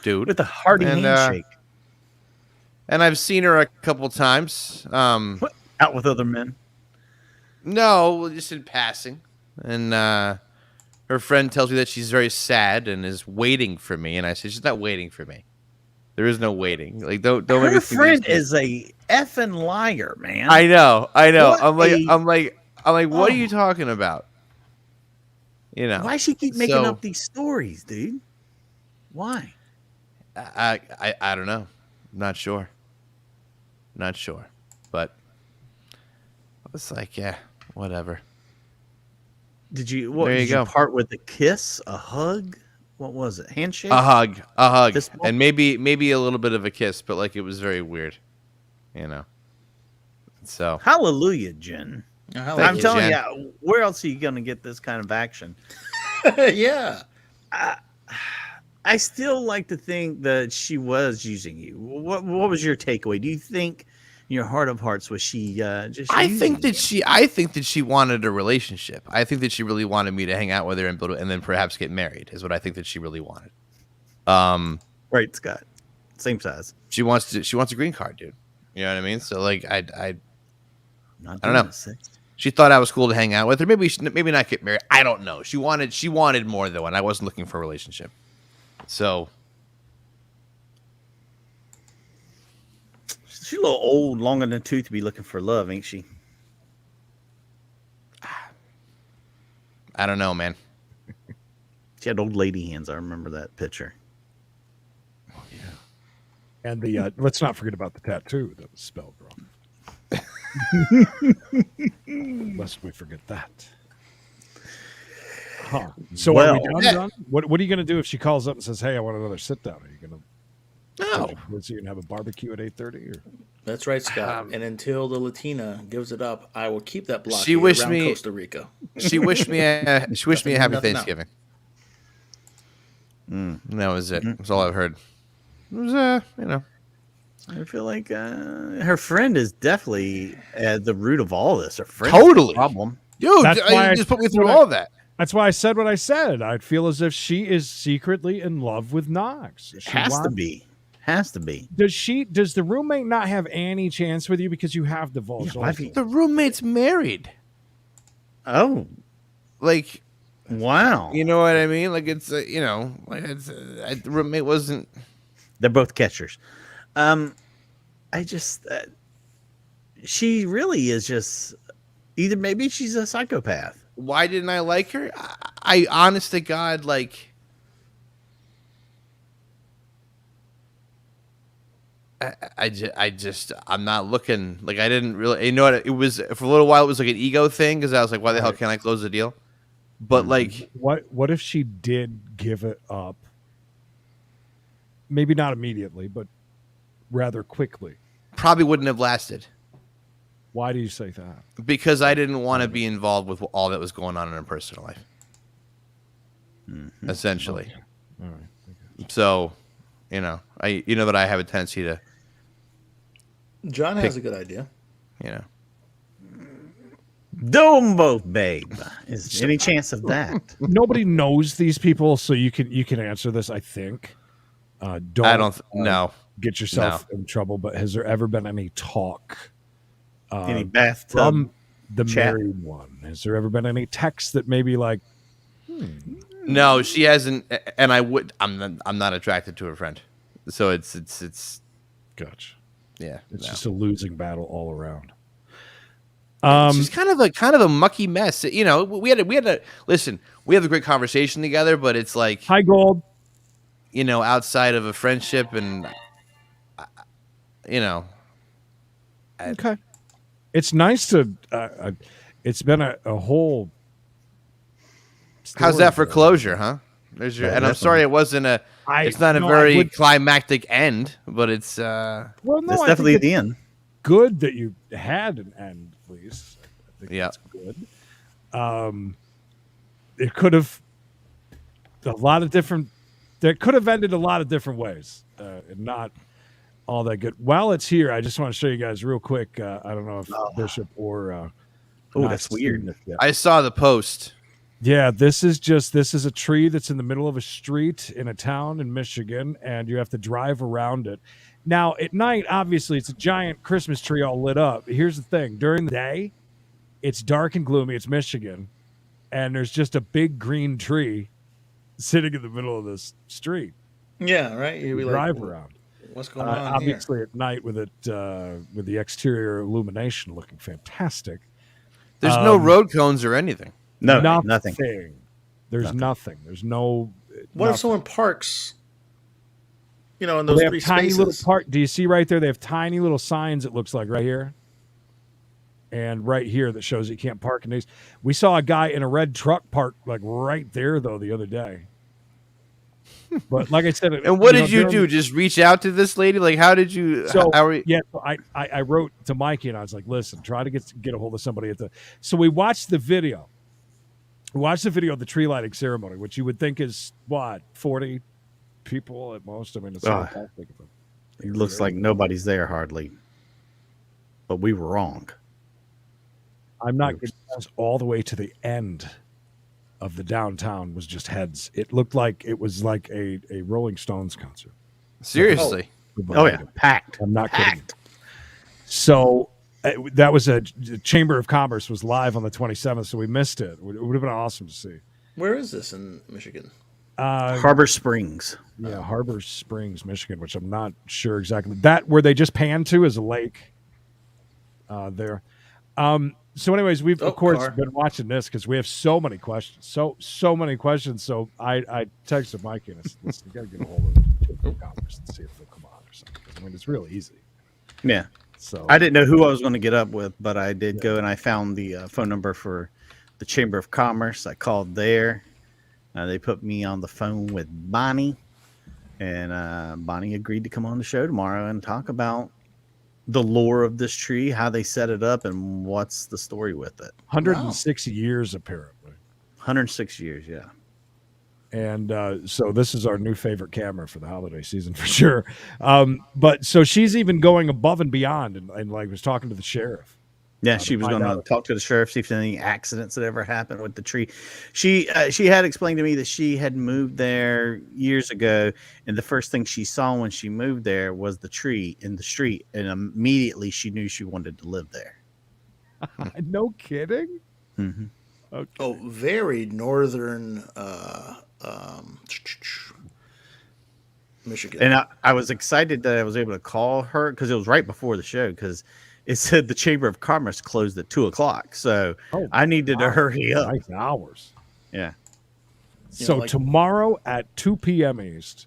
dude. With a hearty handshake. And I've seen her a couple times. Out with other men? No, just in passing. And her friend tells me that she's very sad and is waiting for me. And I said, she's not waiting for me. There is no waiting. Like don't. Her friend is a effing liar, man. I know. I'm like, I'm like, what are you talking about? You know, Why she keep making so- up these stories, dude? Why? I don't know. Not sure. But it's like, yeah, whatever. Did you? What There you did you go. part with a kiss, a hug? What was it? Handshake? A hug, Fist bump? and maybe a little bit of a kiss, but like it was very weird, you know. So Hallelujah, Jen. I I'm you, telling Jen. you, where else are you going to get this kind of action? yeah. I still like to think that she was using you. What was your takeaway? Do you think, in your heart of hearts, was she just? I using think that you? I think that she wanted a relationship. I think that she really wanted me to hang out with her and then perhaps get married. Is what I think that she really wanted. Right, Scott. Same size. She wants a green card, dude. You know what I mean? So like I Not I don't know. doing this. She thought I was cool to hang out with her. Maybe not get married. I don't know. She wanted more though, and I wasn't looking for a relationship. So She's a little old, long in the tooth to be looking for love, ain't she? I don't know, man. She had old lady hands. I remember that picture. And the let's not forget about the tattoo that was spelled wrong. Lest we forget that. Huh. So are we done? What are you going to do if she calls up and says, "Hey, I want another sit down"? Are you going to? No. Was you going to have a barbecue at 8:30? That's right, Scott. And until the Latina gives it up, I will keep that blockade She wished around me- Costa Rica. She wished me a happy Nothing out. Thanksgiving. And that was it. That's all I've heard. It was you know. I feel like her friend is definitely at the root of all this. Her friend Totally. problem. Dude, That's why you just put me through what all of that. That's why I said what I said. I feel as if she is secretly in love with Knox. She Has to wants- be. Has to be. Does the roommate not have any chance with you because you have divulged? Yeah, why all have you- this? The roommate's married. Oh, Like, wow. you know what I mean? Like it's you know, like it's the roommate wasn't. They're both catchers. I just, she really is just either maybe she's a psychopath. Why didn't I like her? I honest to God, like. I'm not looking like I didn't really, you know what? It was for a little while. It was like an ego thing because I was like, why the hell can't I close the deal? But like, What if she did give it up? Maybe not immediately, but rather quickly. probably wouldn't have lasted Why do you say that? because I didn't want to be involved with all that was going on in her personal life. Essentially. All right. So, you know that I have a tendency to, John has a good idea. you know. Do 'em both, babe. Is any chance of that? Nobody knows these people, so you can answer this. I think. Don't. I don't no. get yourself in trouble. But has there ever been any talk Any bathtub? from the chat? married one? Has there ever been any text that maybe like? No, she hasn't, and I'm not attracted to her friend, so it's Gotcha. yeah. It's no. just a losing battle all around. She's kind of a mucky mess. You know, we had a listen. We have a great conversation together, but it's like, Hi, Gold. you know, outside of a friendship, and you know, Okay. It's nice to. It's been a whole. how's story that for there. closure, huh? There's your, Yeah, and I'm sorry it wasn't a. It's not a no, I very would- climactic end, but it's. Well, no, That's I definitely think the it's end. good that you had an end, at least. I think Yeah. that's good. It could have a lot of different. That could have ended a lot of different ways, and not all that good. While it's here, I just want to show you guys real quick. I don't know if Bishop or. Oh, Knox that's seen weird. this yet. I saw the post. Yeah, this is a tree that's in the middle of a street in a town in Michigan, and you have to drive around it. Now, at night, obviously, it's a giant Christmas tree all lit up. Here's the thing. During the day, it's dark and gloomy. It's Michigan, and there's just a big green tree sitting in the middle of this street. Yeah, right. You'd be You like, drive around. what's going on here? Obviously, at night with it with the exterior illumination looking fantastic. There's no road cones or anything. No, nothing. nothing. There's nothing. There's no. What nothing. if someone parks? In those They have three tiny spaces. little park. Do you see right there? They have tiny little signs. It looks like right here, and right here that shows you can't park in these. We saw a guy in a red truck park like right there though the other day. But like I said, And what did you do? Just reach out to this lady? Like, how did you? So how are you? yeah, I wrote to Mikey and I was like, listen, try to get a hold of somebody at the. So we watched the video. We watched the video of the tree lighting ceremony, which you would think is what 40 people at most. I mean, it's not that big of a. It looks like nobody's there hardly. But we were wrong. I'm not getting all the way to the end of the downtown was just heads. It looked like it was like a Rolling Stones concert. Seriously. Oh yeah, packed. I'm not packed. kidding. So that was the Chamber of Commerce was live on the 27th, so we missed it. It would have been awesome to see. Where is this in Michigan? Harbor Springs. Yeah, Harbor Springs, Michigan, which I'm not sure exactly. That where they just panned to is a lake there. So anyways, we've of course been watching this because we have so many questions. So many questions. So I texted Mikey and I said, listen, you gotta get a hold of the Chamber of Commerce and see if they'll come on or something. I mean, it's real easy. Yeah. So I didn't know who I was going to get up with, but I did go and I found the phone number for the Chamber of Commerce. I called there. They put me on the phone with Bonnie, and Bonnie agreed to come on the show tomorrow and talk about the lore of this tree, how they set it up, and what's the story with it. 106 years, apparently. 106 years, yeah. And so this is our new favorite camera for the holiday season for sure. But so she's even going above and beyond and like was talking to the sheriff. Yeah, she was going to talk to the sheriff, see if there's any accidents that ever happened with the tree. She had explained to me that she had moved there years ago, and the first thing she saw when she moved there was the tree in the street, and immediately she knew she wanted to live there. No kidding? Mm-hmm. Okay. Oh, very northern Michigan. And I was excited that I was able to call her because it was right before the show because it said the Chamber of Commerce closed at 2:00. So I needed to hurry up. Nice hours. Yeah. So tomorrow at 2 p.m. East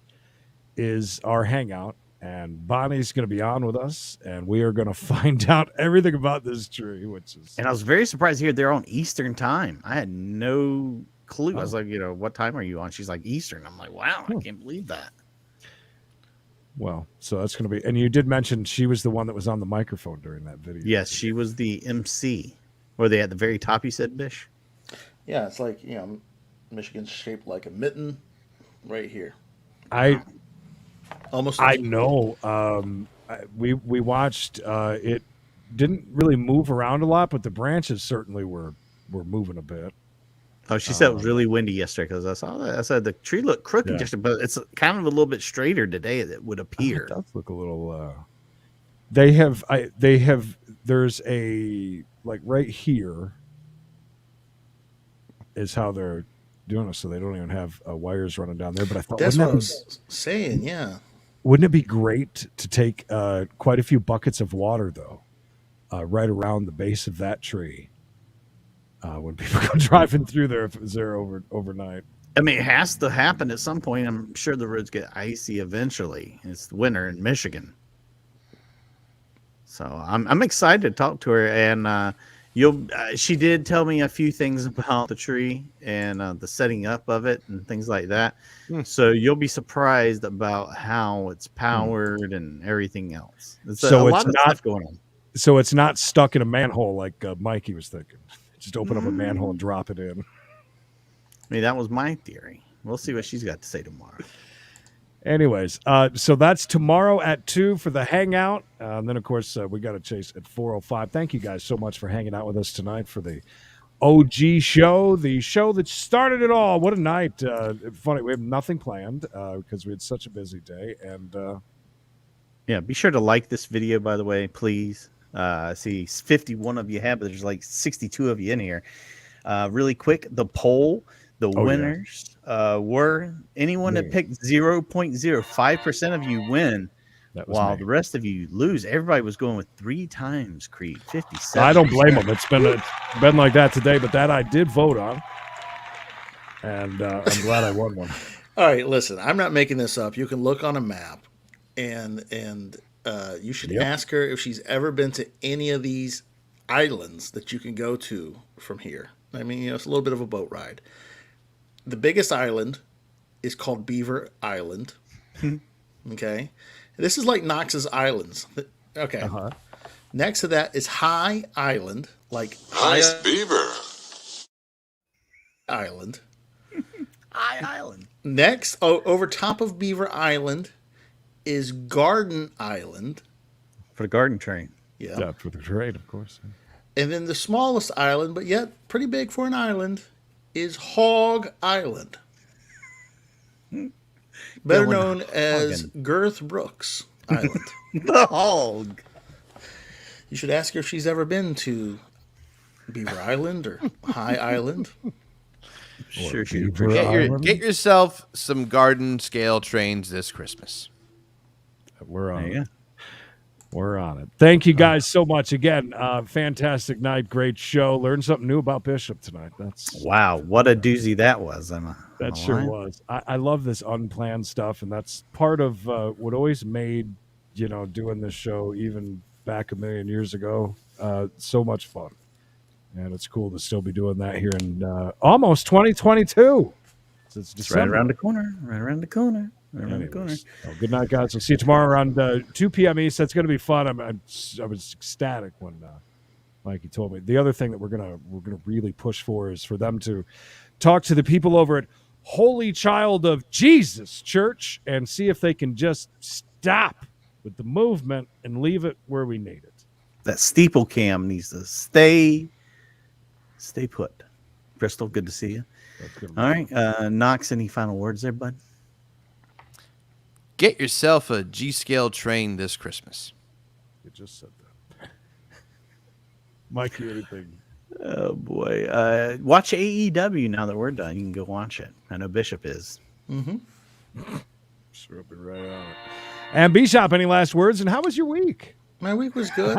is our hangout, and Bonnie's going to be on with us, and we are going to find out everything about this tree, which is. And I was very surprised to hear they're on Eastern time. I had no clue. I was like, what time are you on? She's like, Eastern. I'm like, wow, I can't believe that. Well, so that's going to be, and you did mention she was the one that was on the microphone during that video. Yes, she was the MC. Were they at the very top, you said, Bish? Yeah, it's like, Michigan's shaped like a mitten right here. Almost. I know. We watched, it didn't really move around a lot, but the branches certainly were moving a bit. Oh, she said it was really windy yesterday because I saw that. I said the tree looked crooked yesterday, but it's kind of a little bit straighter today. That would appear. It does look a little. They have. There's a like right here. Is how they're doing it, so they don't even have wires running down there. But I thought that's what I was saying. Yeah. Wouldn't it be great to take quite a few buckets of water though, right around the base of that tree? When people go driving through there, if it was there overnight. I mean, it has to happen at some point. I'm sure the roads get icy eventually. It's winter in Michigan, so I'm excited to talk to her. And she did tell me a few things about the tree and the setting up of it and things like that. So you'll be surprised about how it's powered and everything else. So it's not stuff going on. So it's not stuck in a manhole like Mikey was thinking. Just open up a manhole and drop it in. I mean, that was my theory. We'll see what she's got to say tomorrow. Anyways, so that's tomorrow at 2 for the hangout. And then, of course, we got to chase at 4:05. Thank you guys so much for hanging out with us tonight for the OG show, the show that started it all. What a night. Funny, we have nothing planned because we had such a busy day. And yeah, be sure to like this video, by the way, please. I see 51 of you have, but there's like 62 of you in here. Really quick, the poll, the winners were anyone that picked 0.05% of you win That was while me. the rest of you lose. Everybody was going with 3 times Creed. 57. I don't blame them. It's been like that today, but that I did vote on, and I'm glad I won one. All right, listen. I'm not making this up. You can look on a map, and you should ask her if she's ever been to any of these islands that you can go to from here. I mean, it's a little bit of a boat ride. The biggest island is called Beaver Island. Okay, this is like Knox's Islands. Okay. Uh-huh. Next to that is High Island, like Nice beaver. Island. High Island. Next, over top of Beaver Island is Garden Island. For the garden train. Yeah, for the trade, of course. And then the smallest island, but yet pretty big for an island, is Hog Island. Better known as Girth Brooks Island. The hog. You should ask her if she's ever been to Beaver Island or High Island. Sure, Get yourself some garden scale trains this Christmas. We're on Yeah. it. We're on it. Thank you guys so much again. Fantastic night, great show. Learned something new about Bishop tonight. Wow, what a doozy that was. That sure was. I love this unplanned stuff, and that's part of what always made doing this show even back a million years ago so much fun. And it's cool to still be doing that here in almost 2022. It's December. Right around the corner. Right around the corner. Right around the corner. Well, good night, guys. We'll see you tomorrow around 2 p.m. East. That's going to be fun. I was ecstatic when Mikey told me. The other thing that we're gonna really push for is for them to talk to the people over at Holy Child of Jesus Church and see if they can just stop with the movement and leave it where we need it. That steeple cam needs to stay put. Crystal, good to see you. All right. Knox, any final words there, bud? Get yourself a G-scale train this Christmas. You just said that. Mikey, anything? Oh, boy. Watch AEW now that we're done. You can go watch it. I know Bishop is. Mm-hmm. Sure, I'll be right on it. And Bishop, any last words? And how was your week? My week was good.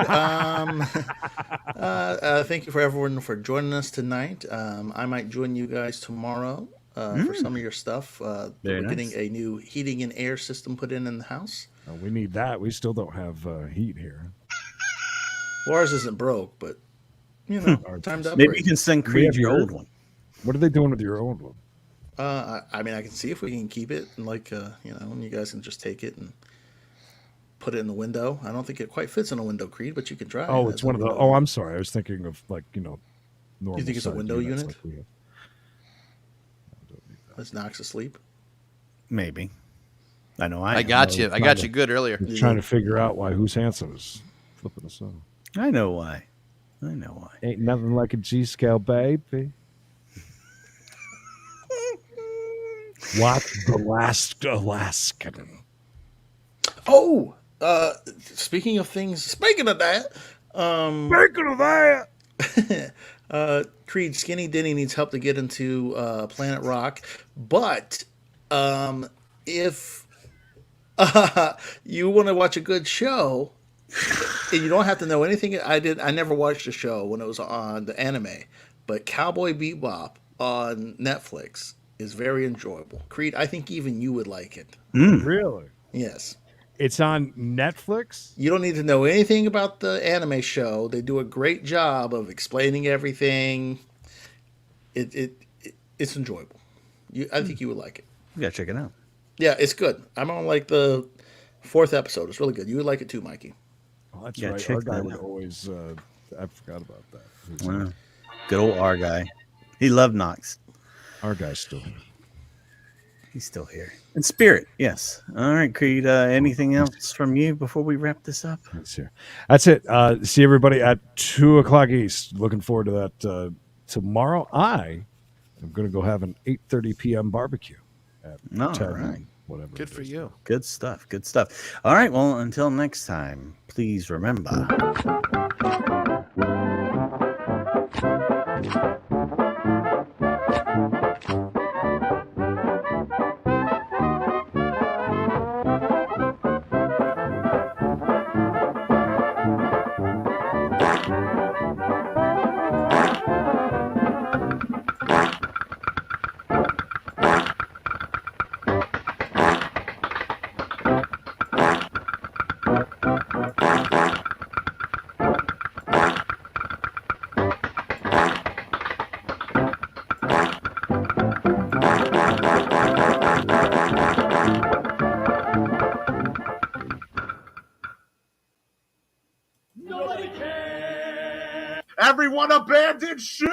Thank you for everyone for joining us tonight. I might join you guys tomorrow for some of your stuff. We're getting a new heating and air system put in the house. We need that. We still don't have heat here. Well, ours isn't broke, but time to upgrade. Maybe you can send Creed your old one. What are they doing with your old one? I mean, I can see if we can keep it, and and you guys can just take it and put it in the window. I don't think it quite fits in a window, Creed, but you can try. Oh, it's one of the. Oh, I'm sorry. I was thinking of normal. You think it's a window unit? Like Let's Knox asleep. Maybe. I know. I got you. I got you good earlier. Trying to figure out why Who's Handsome is flipping us off. I know why. Ain't nothing like a G-scale, baby. Watch The Last Alaskan. Oh, speaking of that. Creed, Skinny Denny needs help to get into Planet Rock, but if you want to watch a good show, and you don't have to know anything. I never watched the show when it was on the anime, but Cowboy Bebop on Netflix is very enjoyable. Creed, I think even you would like it. Really? Yes. It's on Netflix? You don't need to know anything about the anime show. They do a great job of explaining everything. It's enjoyable. I think you would like it. You gotta check it out. Yeah, it's good. I'm on like the 4th episode. It's really good. You would like it too, Mikey. Oh, that's Yeah, right. check Our guy that would out. always. I forgot about that. Wow. Good old R guy. He loved Knox. Our guy's still here. He's still here. In spirit, yes. All right, Creed. Anything else from you before we wrap this up? That's here. That's it. See everybody at 2:00 East. Looking forward to that tomorrow. I am going to go have an 8:30 p.m. barbecue. At All 10, right. Whatever. Good for you. Good stuff. Good stuff. All right. Well, until next time, please remember. Everyone abandon ship!